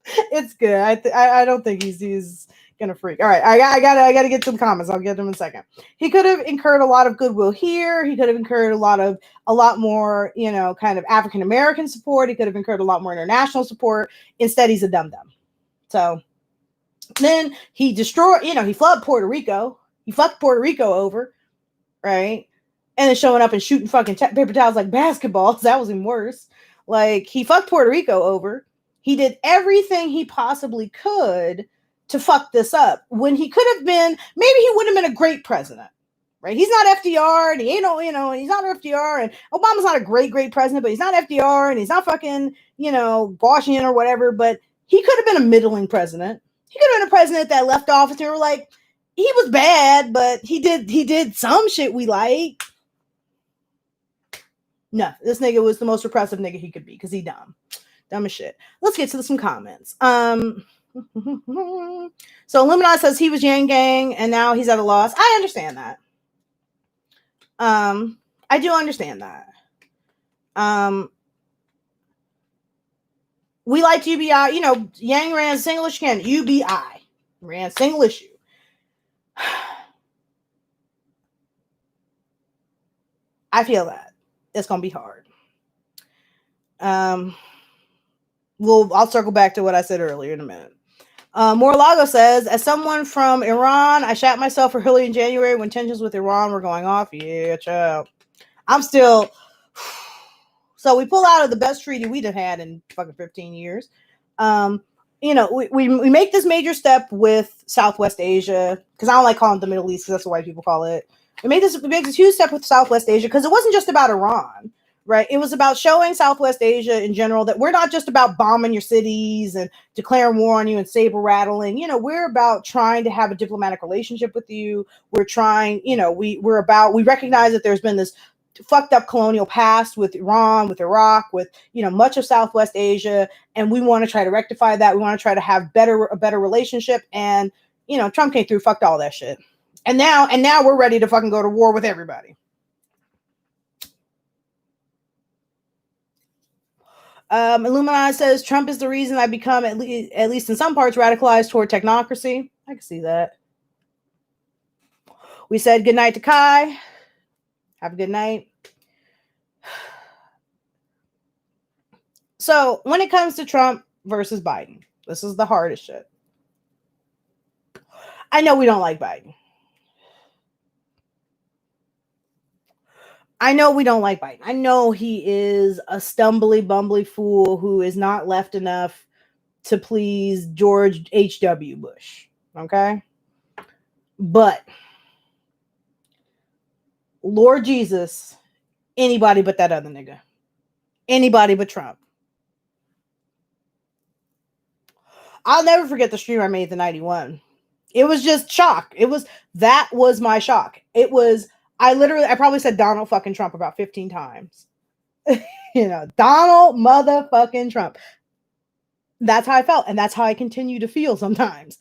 It's good. I don't think he's gonna freak. All right, I gotta get to the comments. I'll get them in a second. He could have incurred a lot of goodwill here. He could have incurred a lot more, you know, kind of African American support. He could have incurred a lot more international support. Instead, he's a dum-dum. So then he destroyed. You know, he flooded Puerto Rico. He fucked Puerto Rico over, right? And then showing up and shooting fucking paper towels like basketballs. That was even worse. Like, he fucked Puerto Rico over. He did everything he possibly could to fuck this up. When he could have been, maybe he would have been a great president, right? He's not FDR, and he ain't, you know, he's not FDR, and Obama's not a great president, but he's not FDR, and he's not fucking, you know, Washington or whatever, but he could have been a middling president. He could have been a president that left office and we were like, he was bad, but he did some shit we like. No, this nigga was the most repressive nigga he could be because he dumb as shit. Let's get to some comments. So Illuminati says he was Yang Gang and now he's at a loss. I understand that. I do understand that. We liked UBI. You know, Yang ran single issue candidate. UBI ran single issue. I feel that it's gonna be hard. I'll circle back to what I said earlier in a minute. Morlago says, as someone from Iran, I shat myself early in January when tensions with Iran were going off. Yeah, child. I'm still. So we pull out of the best treaty we'd have had in fucking 15 years. You know, we make this major step with Southwest Asia, because I don't like calling it the Middle East, because that's what white people call it. We made this huge step with Southwest Asia, because it wasn't just about Iran, right? It was about showing Southwest Asia in general that we're not just about bombing your cities and declaring war on you and saber rattling. You know, we're about trying to have a diplomatic relationship with you. We're trying, you know, we recognize that there's been this fucked up colonial past with Iran, with Iraq, with, you know, much of Southwest Asia, and we want to try to rectify that. We want to try to have a better relationship. And, you know, Trump came through, fucked all that shit, and now we're ready to fucking go to war with everybody. Illuminati says Trump is the reason I become at least in some parts radicalized toward technocracy. I can see that. We said good night to Kai. Have a good night. So when it comes to Trump versus Biden, this is the hardest shit. I know we don't like Biden. I know we don't like Biden. I know he is a stumbly, bumbly fool who is not left enough to please George H.W. Bush. Okay? But Lord Jesus, anybody but that other nigga. Anybody but Trump. I'll never forget the stream I made the 91. It was just shock. That was my shock. I probably said Donald fucking Trump about 15 times. You know, Donald motherfucking Trump. That's how I felt. And that's how I continue to feel sometimes.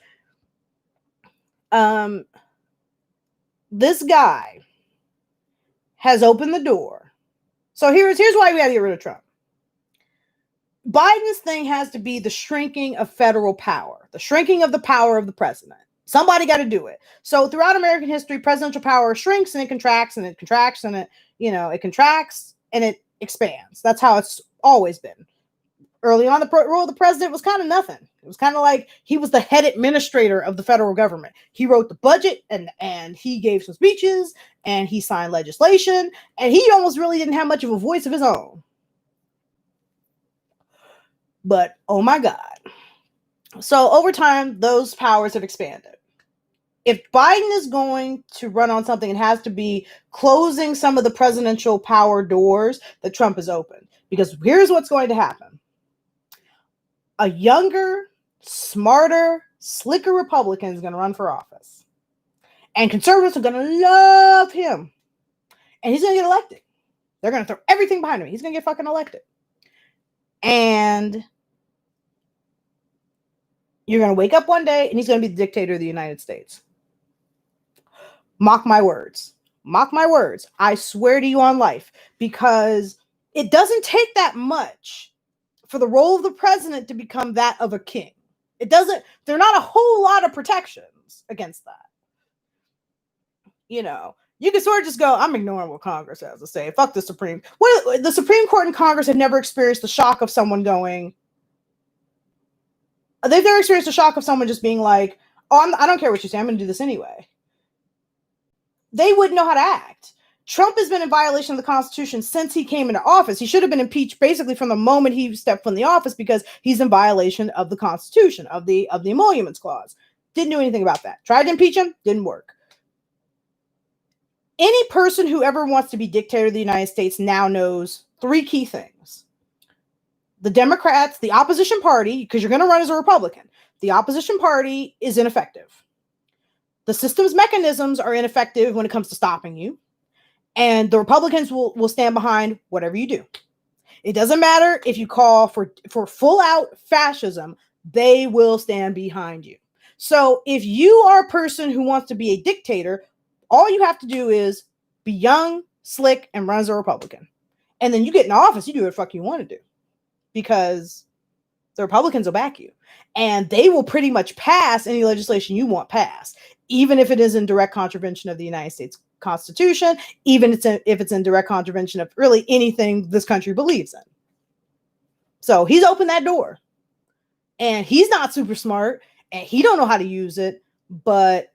This guy has opened the door. So here's why we got to get rid of Trump. Biden's thing has to be the shrinking of federal power, the shrinking of the power of the president. Somebody got to do it. So throughout American history, presidential power shrinks and it contracts and it contracts and it, you know, it contracts and it expands. That's how it's always been. Early on, the role of the president was kind of nothing. It was kind of like he was the head administrator of the federal government. He wrote the budget and he gave some speeches and he signed legislation and he almost really didn't have much of a voice of his own. But, oh my God. So over time, those powers have expanded. If Biden is going to run on something, it has to be closing some of the presidential power doors that Trump has opened. Because here's what's going to happen. A younger, smarter, slicker Republican is going to run for office. And conservatives are going to love him. And he's going to get elected. They're going to throw everything behind him. He's going to get fucking elected. And you're going to wake up one day and he's going to be the dictator of the United States. Mock my words. Mock my words. I swear to you on life. Because it doesn't take that much for the role of the president to become that of a king. It doesn't, there are not a whole lot of protections against that. You know, you can sort of just go, I'm ignoring what Congress has to say. Fuck the Supreme. The Supreme Court and Congress have never experienced the shock of someone going, they've never experienced the shock of someone just being like, oh, I don't care what you say. I'm going to do this anyway. They wouldn't know how to act. Trump has been in violation of the Constitution since he came into office. He should have been impeached basically from the moment he stepped from the office because he's in violation of the Constitution, of the Emoluments Clause. Didn't do anything about that. Tried to impeach him, didn't work. Any person who ever wants to be dictator of the United States now knows three key things. The Democrats, the opposition party, because you're going to run as a Republican. The opposition party is ineffective. The system's mechanisms are ineffective when it comes to stopping you. And the Republicans will stand behind whatever you do. It doesn't matter if you call for full out fascism, they will stand behind you. So if you are a person who wants to be a dictator, all you have to do is be young, slick, and run as a Republican. And then you get in office, you do what the fuck you want to do. Because the Republicans will back you. And they will pretty much pass any legislation you want passed, even if it is in direct contravention of the United States Constitution, even if it's in direct contravention of really anything this country believes in. So he's opened that door. And he's not super smart, and he don't know how to use it, but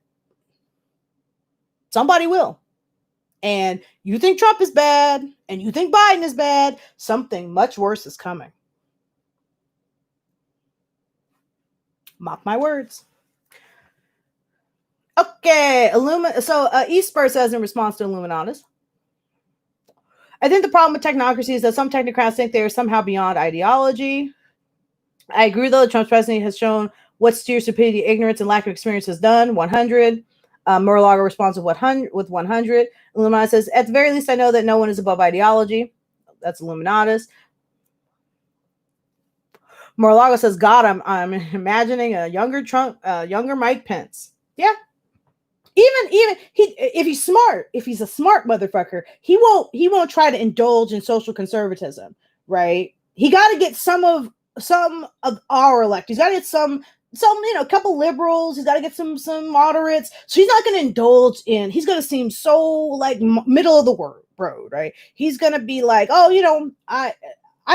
somebody will. And you think Trump is bad, and you think Biden is bad, something much worse is coming. Mark my words. Okay, Eastspur says in response to Illuminatus, I think the problem with technocracy is that some technocrats think they are somehow beyond ideology. I agree, though, Trump's presidency has shown what steer stupidity, ignorance, and lack of experience has done. 100. Mar-a-Lago responds with 100. Illuminatus says, at the very least, I know that no one is above ideology. That's Illuminatus. Mar-a-Lago says, God, I'm imagining a younger Trump, younger Mike Pence. Yeah. Even if he's smart, if he's a smart motherfucker, he won't try to indulge in social conservatism, right? He got to get some of our electors. He's got to get some a couple liberals. He's got to get some moderates. So he's not going to indulge in. He's going to seem so like middle of the road, right? He's going to be like, oh, I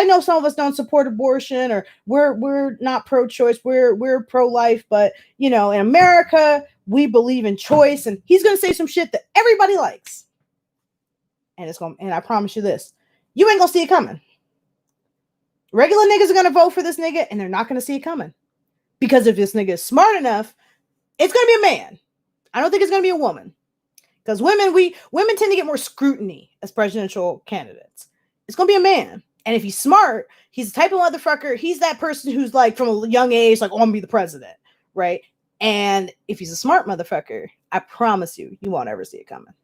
know some of us don't support abortion, or we're not pro-choice, we're pro-life, but in America we believe in choice, and he's gonna say some shit that everybody likes, and I promise you this, you ain't gonna see it coming. Regular niggas are gonna vote for this nigga, and they're not gonna see it coming, because if this nigga is smart enough, it's gonna be a man. I don't think it's gonna be a woman, because women tend to get more scrutiny as presidential candidates. It's gonna be a man. And if he's smart, he's the type of motherfucker, he's that person who's like from a young age, like, oh, I'm gonna be the president, right? And if he's a smart motherfucker, I promise you won't ever see it coming.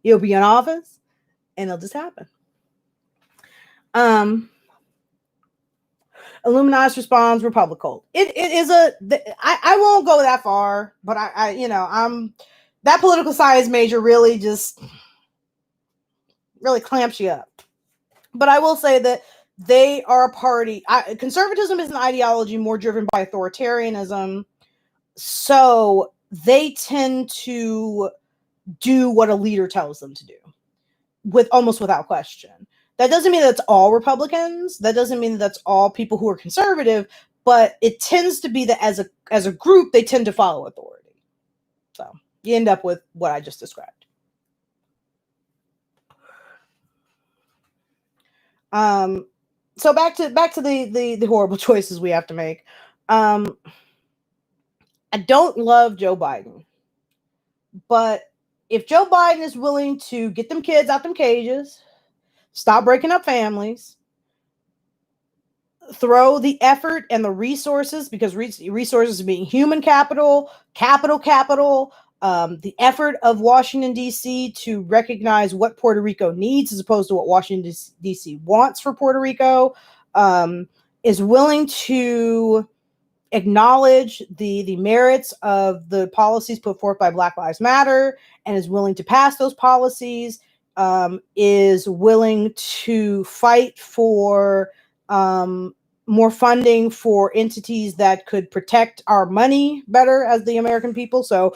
He'll be in office and it'll just happen. Illuminatus responds, Republic cult. It is I won't go that far, but I'm that political science major really clamps you up. But I will say that they are a party. Conservatism is an ideology more driven by authoritarianism. So they tend to do what a leader tells them to do, almost without question. That doesn't mean that's all Republicans. That doesn't mean that's all people who are conservative. But it tends to be that as a group, they tend to follow authority. So you end up with what I just described. So back to the horrible choices we have to make. I don't love Joe Biden, but if Joe Biden is willing to get them kids out them cages, stop breaking up families, throw the effort and the resources, because resources being human capital, the effort of Washington, D.C. to recognize what Puerto Rico needs as opposed to what Washington, D.C. wants for Puerto Rico, is willing to acknowledge the merits of the policies put forth by Black Lives Matter, and is willing to pass those policies, is willing to fight for more funding for entities that could protect our money better as the American people. So,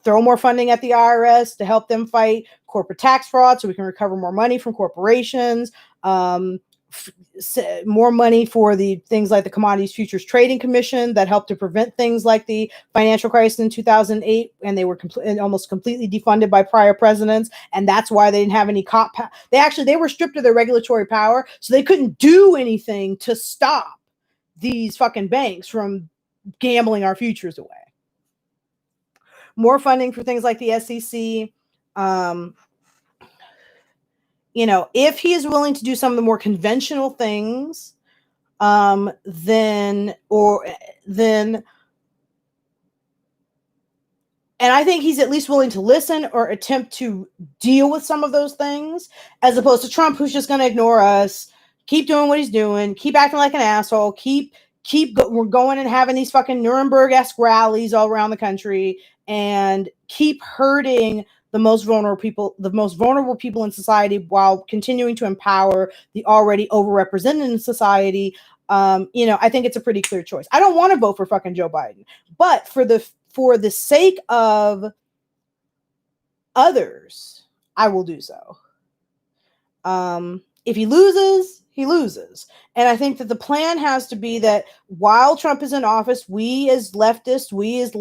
throw more funding at the IRS to help them fight corporate tax fraud so we can recover more money from corporations, more money for the things like the Commodities Futures Trading Commission that helped to prevent things like the financial crisis in 2008, and they were almost completely defunded by prior presidents, and that's why they didn't have any they were stripped of their regulatory power, so they couldn't do anything to stop these fucking banks from gambling our futures away. More funding for things like the SEC. If he is willing to do some of the more conventional things, then and I think he's at least willing to listen or attempt to deal with some of those things, as opposed to Trump, who's just going to ignore us, keep doing what he's doing, keep acting like an asshole, we're going and having these fucking Nuremberg-esque rallies all around the country, and keep hurting the most vulnerable people in society, while continuing to empower the already overrepresented in society. I think it's a pretty clear choice. I don't want to vote for fucking Joe Biden, but for the sake of others, I will do so. If he loses, he loses. And I think that the plan has to be that while Trump is in office, we as leftists, we as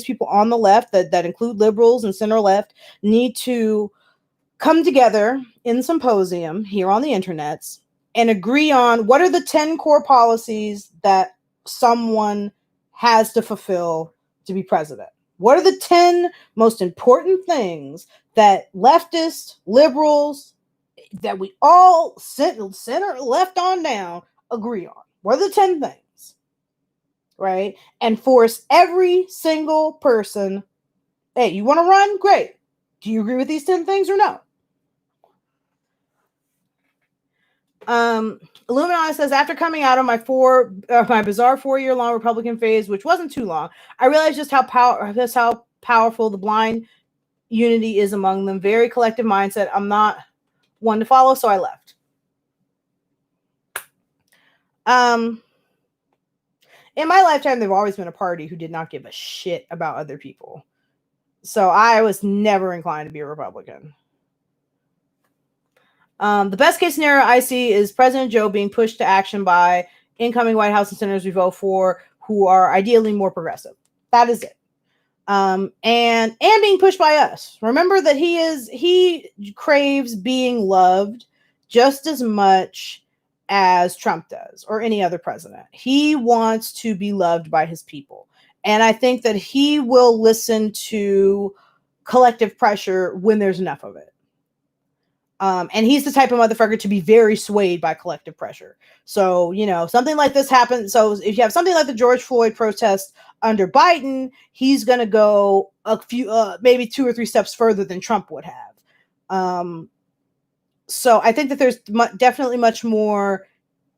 people on the left, that include liberals and center left, need to come together in symposium here on the internets and agree on what are the 10 core policies that someone has to fulfill to be president. What are the 10 most important things that leftists, liberals, that we all center left on down agree on? What are the 10 things? Right? And force every single person, hey, you want to run? Great. Do you agree with these 10 things or no? Illuminati says, after coming out of my bizarre 4-year-long Republican phase, which wasn't too long, I realized just how powerful the blind unity is among them. Very collective mindset. I'm not one to follow, so I left. In my lifetime, there've always been a party who did not give a shit about other people. So I was never inclined to be a Republican. The best case scenario I see is President Joe being pushed to action by incoming White House and senators we vote for, who are ideally more progressive. That is it. And being pushed by us. Remember that he craves being loved just as much as Trump does, or any other president. He wants to be loved by his people. And I think that he will listen to collective pressure when there's enough of it. And he's the type of motherfucker to be very swayed by collective pressure. So, something like this happens. So if you have something like the George Floyd protest under Biden, he's going to go a few, maybe 2 or 3 steps further than Trump would have. So I think that there's definitely much more,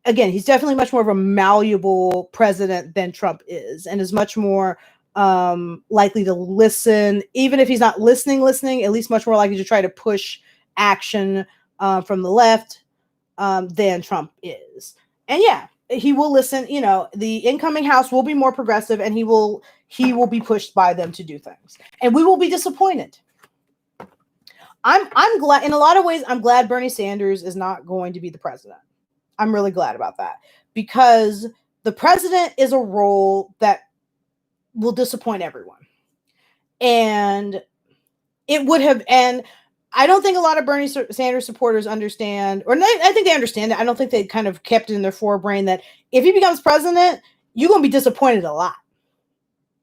again, he's definitely much more of a malleable president than Trump is, and is much more likely to listen, even if he's not listening, at least much more likely to try to push action from the left than Trump is. And yeah, he will listen. The incoming House will be more progressive, and he will be pushed by them to do things, and we will be disappointed. I'm glad, in a lot of ways, I'm glad Bernie Sanders is not going to be the president. I'm really glad about that, because the president is a role that will disappoint everyone. And it would have, and I don't think a lot of Bernie Sanders supporters understand, or I think they understand it. I don't think they kind of kept it in their forebrain that if he becomes president, you're going to be disappointed a lot.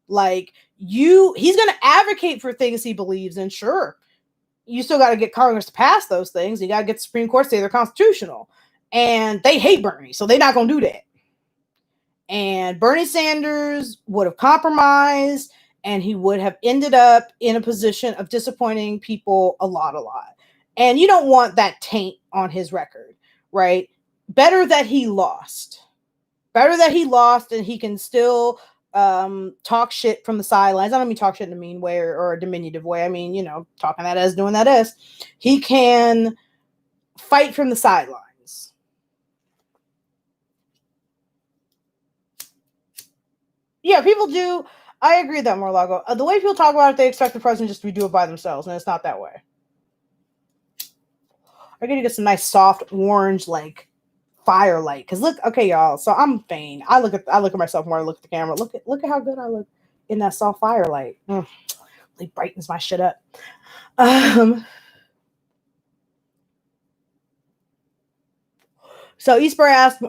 Like, he's going to advocate for things he believes in. Sure, you still got to get Congress to pass those things. You got to get the Supreme Court to say they're constitutional. And they hate Bernie, so they're not going to do that. And Bernie Sanders would have compromised, and he would have ended up in a position of disappointing people a lot. And you don't want that taint on his record, right? Better that he lost, and he can still talk shit from the sidelines. I don't mean talk shit in a mean way or a diminutive way. I mean, talking that as, doing that as. He can fight from the sidelines. Yeah, people do. I agree with that, Morlago. The way people talk about it, they expect the president just to do it by themselves, and it's not that way. I'm going to get some nice soft orange, like, firelight. Because look, okay, y'all. So I'm vain. I look at myself more. I look at the camera. Look at how good I look in that soft firelight. Really brightens my shit up. So Eastbur asked,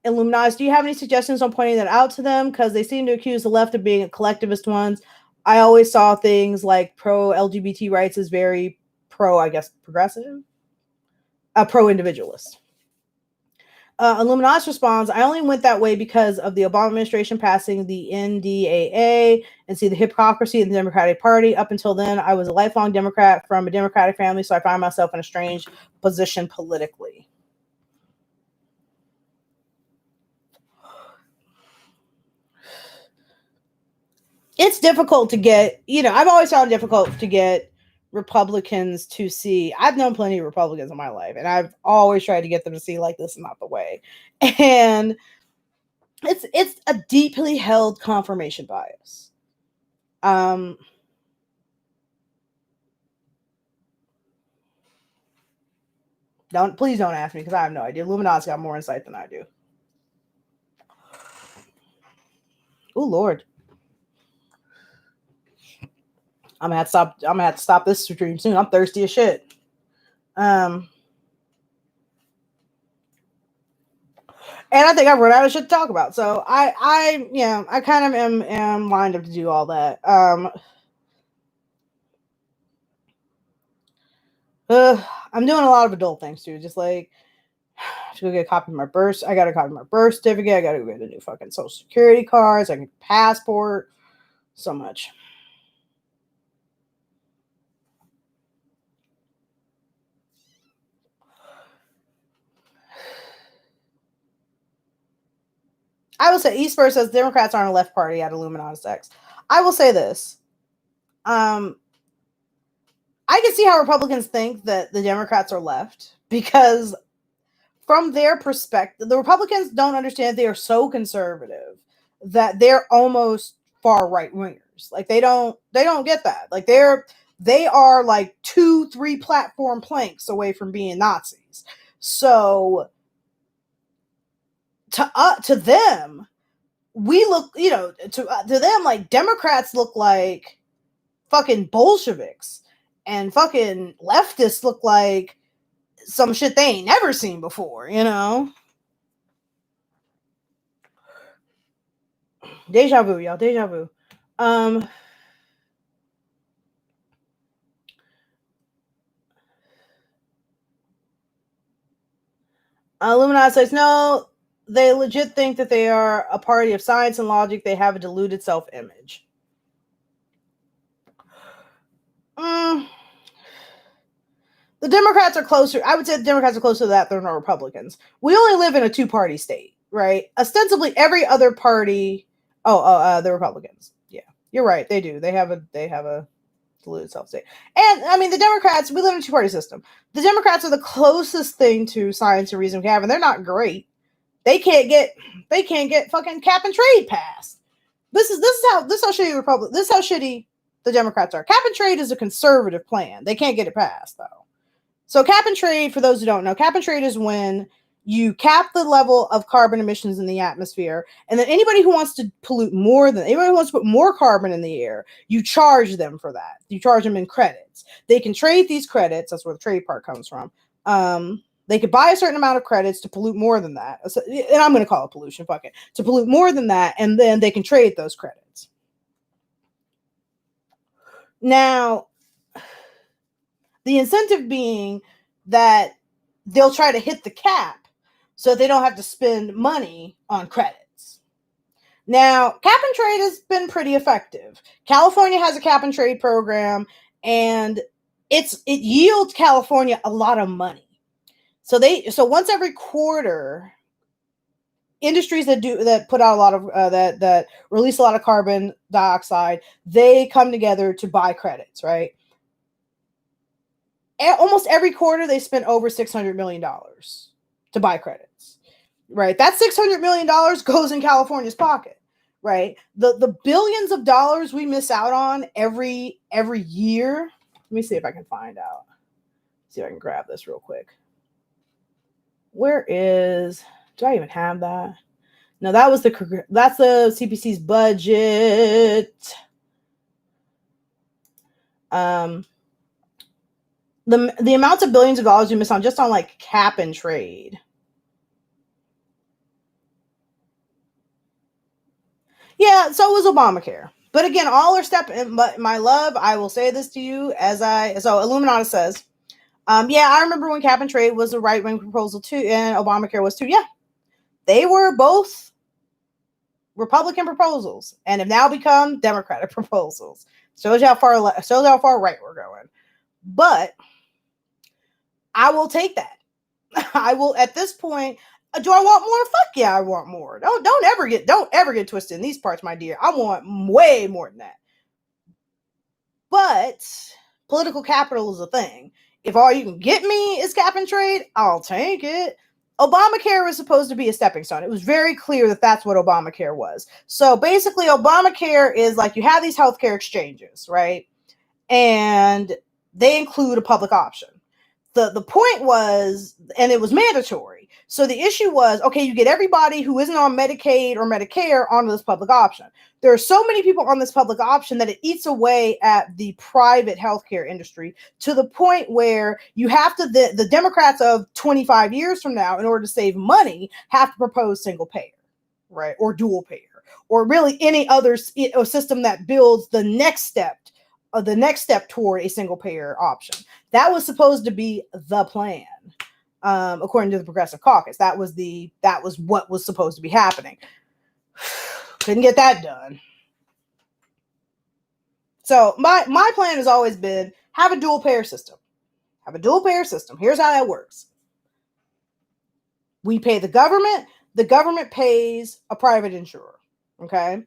Illuminati, do you have any suggestions on pointing that out to them? Because they seem to accuse the left of being collectivist ones. I always saw things like pro-LGBT rights as very pro, I guess, progressive. Pro-individualist. Illuminatus responds, I only went that way because of the Obama administration passing the NDAA and see the hypocrisy in the Democratic Party. Up until then, I was a lifelong Democrat from a Democratic family, so I find myself in a strange position politically. It's difficult to get, I've always found it difficult to get Republicans to see. I've known plenty of Republicans in my life, and I've always tried to get them to see like this is not the way. And it's a deeply held confirmation bias. Please don't ask me because I have no idea. Illuminati's got more insight than I do. Oh Lord. I'm gonna have to stop this stream soon. I'm thirsty as shit. And I think I've run out of shit to talk about. So I kind of am lined up to do all that. I'm doing a lot of adult things too. Just like I have to go get a copy of my birth. I got a copy of my birth certificate. I got to go get a new fucking social security cards. I get a passport. So much. I will say, Eastburst says Democrats aren't a left party at Illuminatus X. I will say this. I can see how Republicans think that the Democrats are left because from their perspective, the Republicans don't understand they are so conservative that they're almost far right wingers. Like they don't get that. Like they are like 2-3 platform planks away from being Nazis. So to them, we look, to them, like Democrats look like fucking Bolsheviks, and fucking leftists look like some shit they ain't never seen before, Deja vu, y'all. Deja vu. Illuminati says, no, they legit think that they are a party of science and logic. They have a deluded self-image. The Democrats are closer. I would say the Democrats are closer to that than the Republicans. We only live in a two-party state, right? Ostensibly, every other party. The Republicans. Yeah, you're right. They do. They have a deluded self-state. And I mean, the Democrats. We live in a two-party system. The Democrats are the closest thing to science and reason we have, and they're not great. They can't get fucking cap and trade passed. This is how shitty this is how shitty the Democrats are. Cap and trade is a conservative plan. They can't get it passed though. So cap and trade, for those who don't know, cap and trade is when you cap the level of carbon emissions in the atmosphere, and then anybody who wants to pollute anybody who wants to put more carbon in the air, you charge them for that. You charge them in credits. They can trade these credits. That's where the trade part comes from. They could buy a certain amount of credits to pollute more than that. And I'm going to call it pollution, fuck it. To pollute more than that, and then they can trade those credits. Now, the incentive being that they'll try to hit the cap so they don't have to spend money on credits. Now, cap and trade has been pretty effective. California has a cap and trade program, and it yields California a lot of money. So once every quarter, industries that put out a lot of that release a lot of carbon dioxide, they come together to buy credits, right? Almost every quarter, they spend over $600 million to buy credits, right? That $600 million goes in California's pocket, right? The billions of dollars we miss out on every year. Let me see if I can find out. See if I can grab this real quick. Do I even have that? No, that's the CPC's budget. The amounts of billions of dollars we miss on just on like cap and trade. Yeah, so was Obamacare. But again, all are stepping. But my love, I will say this to you so Illuminati says, I remember when cap and trade was a right-wing proposal too, and Obamacare was too. Yeah, They were both Republican proposals and have now become Democratic proposals. Shows you how far right we're going. But I will take that. I will, at this point. Do I want more? Fuck yeah, I want more. Don't ever get twisted in these parts, my dear. I want way more than that. But political capital is a thing. If all you can get me is cap and trade, I'll take it. Obamacare was supposed to be a stepping stone. It was very clear that that's what Obamacare was. So basically, Obamacare is like you have these healthcare exchanges, right? And they include a public option. The point was, and it was mandatory. So the issue was, okay, you get everybody who isn't on Medicaid or Medicare onto this public option. There are so many people on this public option that it eats away at the private healthcare industry to the point where you have to, the Democrats of 25 years from now, in order to save money, have to propose single payer, right? Or dual payer, or really any other system that builds the next step toward a single payer option. That was supposed to be the plan, according to the Progressive Caucus. That was what was supposed to be happening. Couldn't get that done. So my plan has always been have a dual payer system. Have a dual payer system. Here's how that works. We pay the government pays a private insurer. Okay.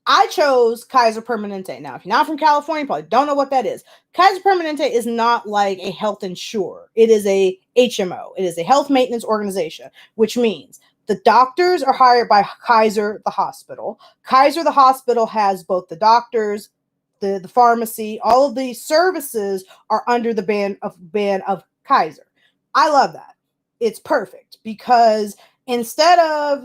I chose Kaiser Permanente. Now, if you're not from California, you probably don't know what that is. Kaiser Permanente is not like a health insurer. It is a HMO. It is a health maintenance organization, which means the doctors are hired by Kaiser, the hospital. Kaiser, the hospital, has both the doctors, the pharmacy, all of these services are under the ban of Kaiser. I love that. It's perfect because instead of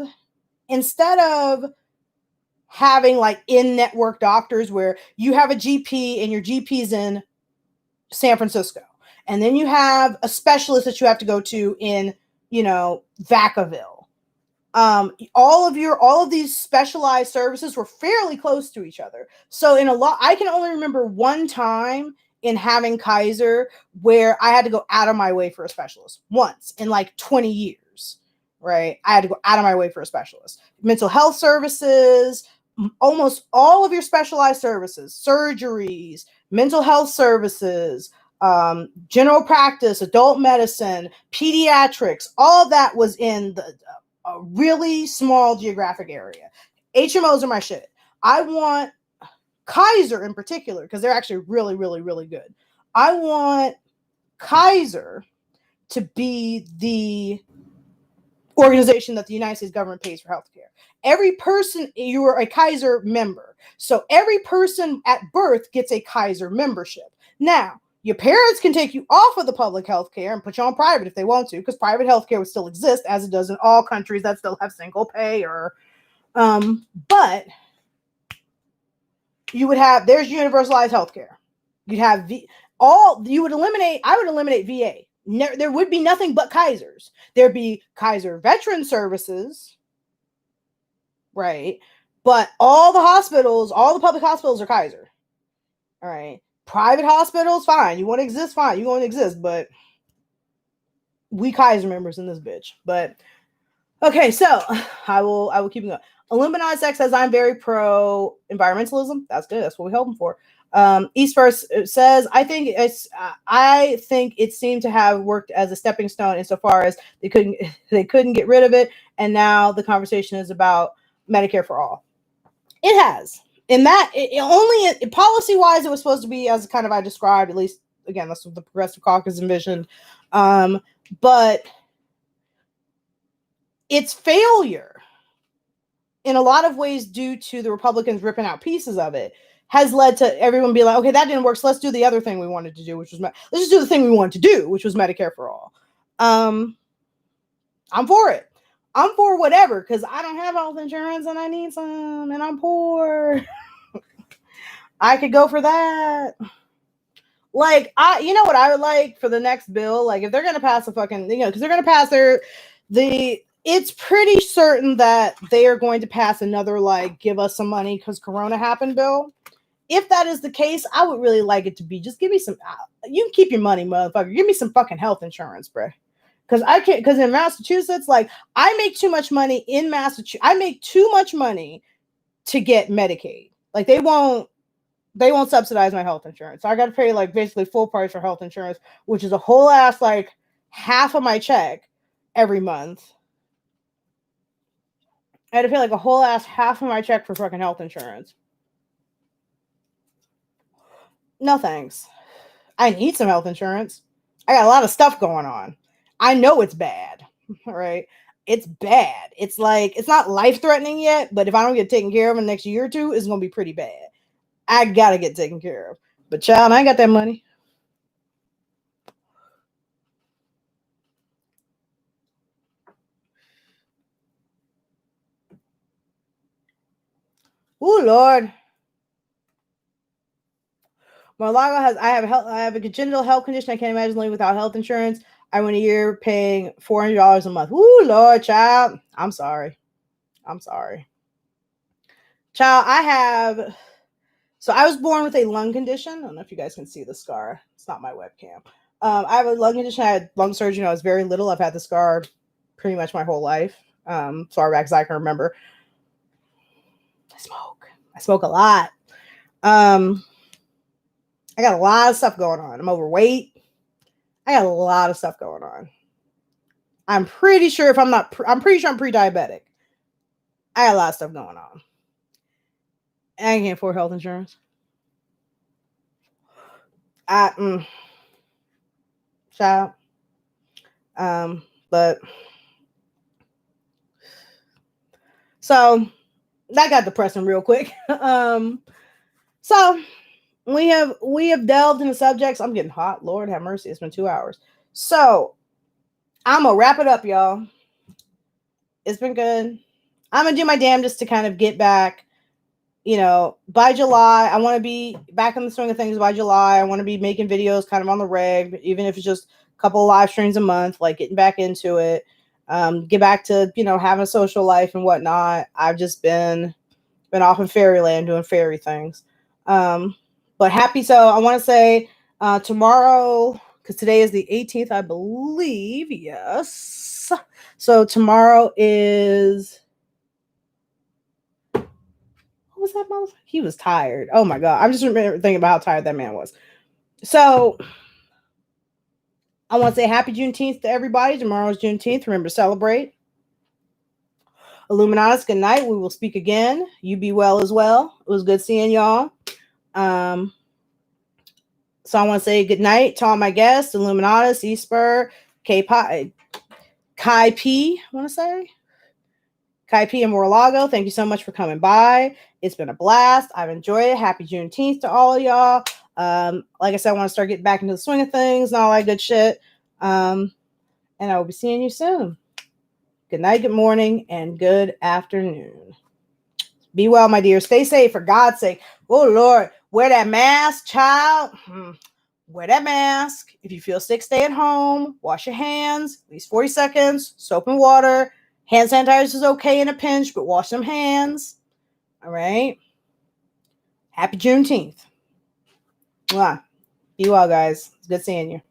having like in-network doctors where you have a GP and your GP's in San Francisco, and then you have a specialist that you have to go to in, Vacaville. All of these specialized services were fairly close to each other. So I can only remember one time in having Kaiser where I had to go out of my way for a specialist once in like 20 years, right? I had to go out of my way for a specialist. Mental health services, almost all of your specialized services, surgeries, mental health services, general practice, adult medicine, pediatrics, all of that was in a really small geographic area. HMOs are my shit. I want Kaiser in particular, because they're actually really, really, really good. I want Kaiser to be the organization that the United States government pays for healthcare. Every person, you are a Kaiser member. So every person at birth gets a Kaiser membership. Now, your parents can take you off of the public healthcare and put you on private if they want to, because private healthcare would still exist as it does in all countries that still have single payer. But you would have, there's universalized healthcare. You'd have I would eliminate VA. There would be nothing but Kaisers. There'd be Kaiser Veteran Services, right? But all the public hospitals are Kaiser. All right. Private hospitals, fine. You want to exist, fine. You want to exist, but we Kaiser members in this bitch. But okay, so I will keep going. Illuminati Sex says I'm very pro environmentalism. That's good. That's what we're hoping for. East First says I think it seemed to have worked as a stepping stone insofar as they couldn't get rid of it, and now the conversation is about Medicare for all. It has. In that, policy-wise, it was supposed to be as kind of I described, at least, again, that's what the Progressive Caucus envisioned. But its failure, in a lot of ways due to the Republicans ripping out pieces of it, has led to everyone being like, okay, that didn't work, so let's do the other thing we wanted to do, let's just do the thing we wanted to do, which was Medicare for all. I'm for it. I'm for whatever, because I don't have health insurance and I need some, and I'm poor. I could go for that. Like, you know what I would like for the next bill? Like, if they're going to pass a fucking, because they're going to pass it's pretty certain that they are going to pass another, like, give us some money because Corona happened bill. If that is the case, I would really like it to be, just give me some, you can keep your money, motherfucker. Give me some fucking health insurance, bruh. Because I can't, because in Massachusetts, like I make too much money in Massachusetts. I make too much money to get Medicaid. Like they won't subsidize my health insurance. So I got to pay like basically full price for health insurance, which is a whole ass like half of my check every month. I had to pay like a whole ass half of my check for fucking health insurance. No thanks. I need some health insurance. I got a lot of stuff going on. I know it's bad, right? It's bad. It's like, it's not life-threatening yet, but if I don't get taken care of in the next year or two, it's going to be pretty bad. I got to get taken care of. But child, I ain't got that money. Oh Lord. Mar-a-Lago has, I have a congenital health condition. I can't imagine living without health insurance. I went a year paying $400 a month. Ooh, Lord, child. I'm sorry. Child, so I was born with a lung condition. I don't know if you guys can see the scar. It's not my webcam. I have a lung condition. I had lung surgery when I was very little. I've had the scar pretty much my whole life. Far back as I can remember. I smoke a lot. I got a lot of stuff going on. I'm overweight. I got a lot of stuff going on. I'm pretty sure I'm pretty sure I'm pre-diabetic. I got a lot of stuff going on. And I can't afford health insurance. Child. But so that got depressing real quick. So we have delved into subjects. I'm getting hot. Lord have mercy. It's been 2 hours. So I'm gonna wrap it up, y'all. It's been good. I'm gonna do my damnedest to kind of get back. By July, I want to be back in the swing of things. By July, I want to be making videos kind of on the reg, even if it's just a couple of live streams a month, like getting back into it. Get back to, having a social life and whatnot. I've just been off in fairyland doing fairy things. But happy. So I want to say tomorrow, because today is the 18th, I believe. Yes. So tomorrow is... What was that motherfucker? He was tired. Oh my God. I'm just thinking about how tired that man was. So I want to say happy Juneteenth to everybody. Tomorrow's Juneteenth. Remember to celebrate. Illuminatus, good night. We will speak again. You be well as well. It was good seeing y'all. So I want to say good night to all my guests, Illuminatus, Esper, Kai P, I want to say. Kai P and Mar-a-Lago, thank you so much for coming by. It's been a blast. I've enjoyed it. Happy Juneteenth to all of y'all. Like I said, I want to start getting back into the swing of things and all that good shit. And I will be seeing you soon. Good night, good morning, and good afternoon. Be well, my dear. Stay safe, for God's sake. Oh, Lord. Wear that mask, child. Wear that mask. If you feel sick, stay at home. Wash your hands, at least 40 seconds. Soap and water. Hand sanitizer is okay in a pinch, but wash them hands. All right. Happy Juneteenth. Mwah. Be well, guys. It's good seeing you.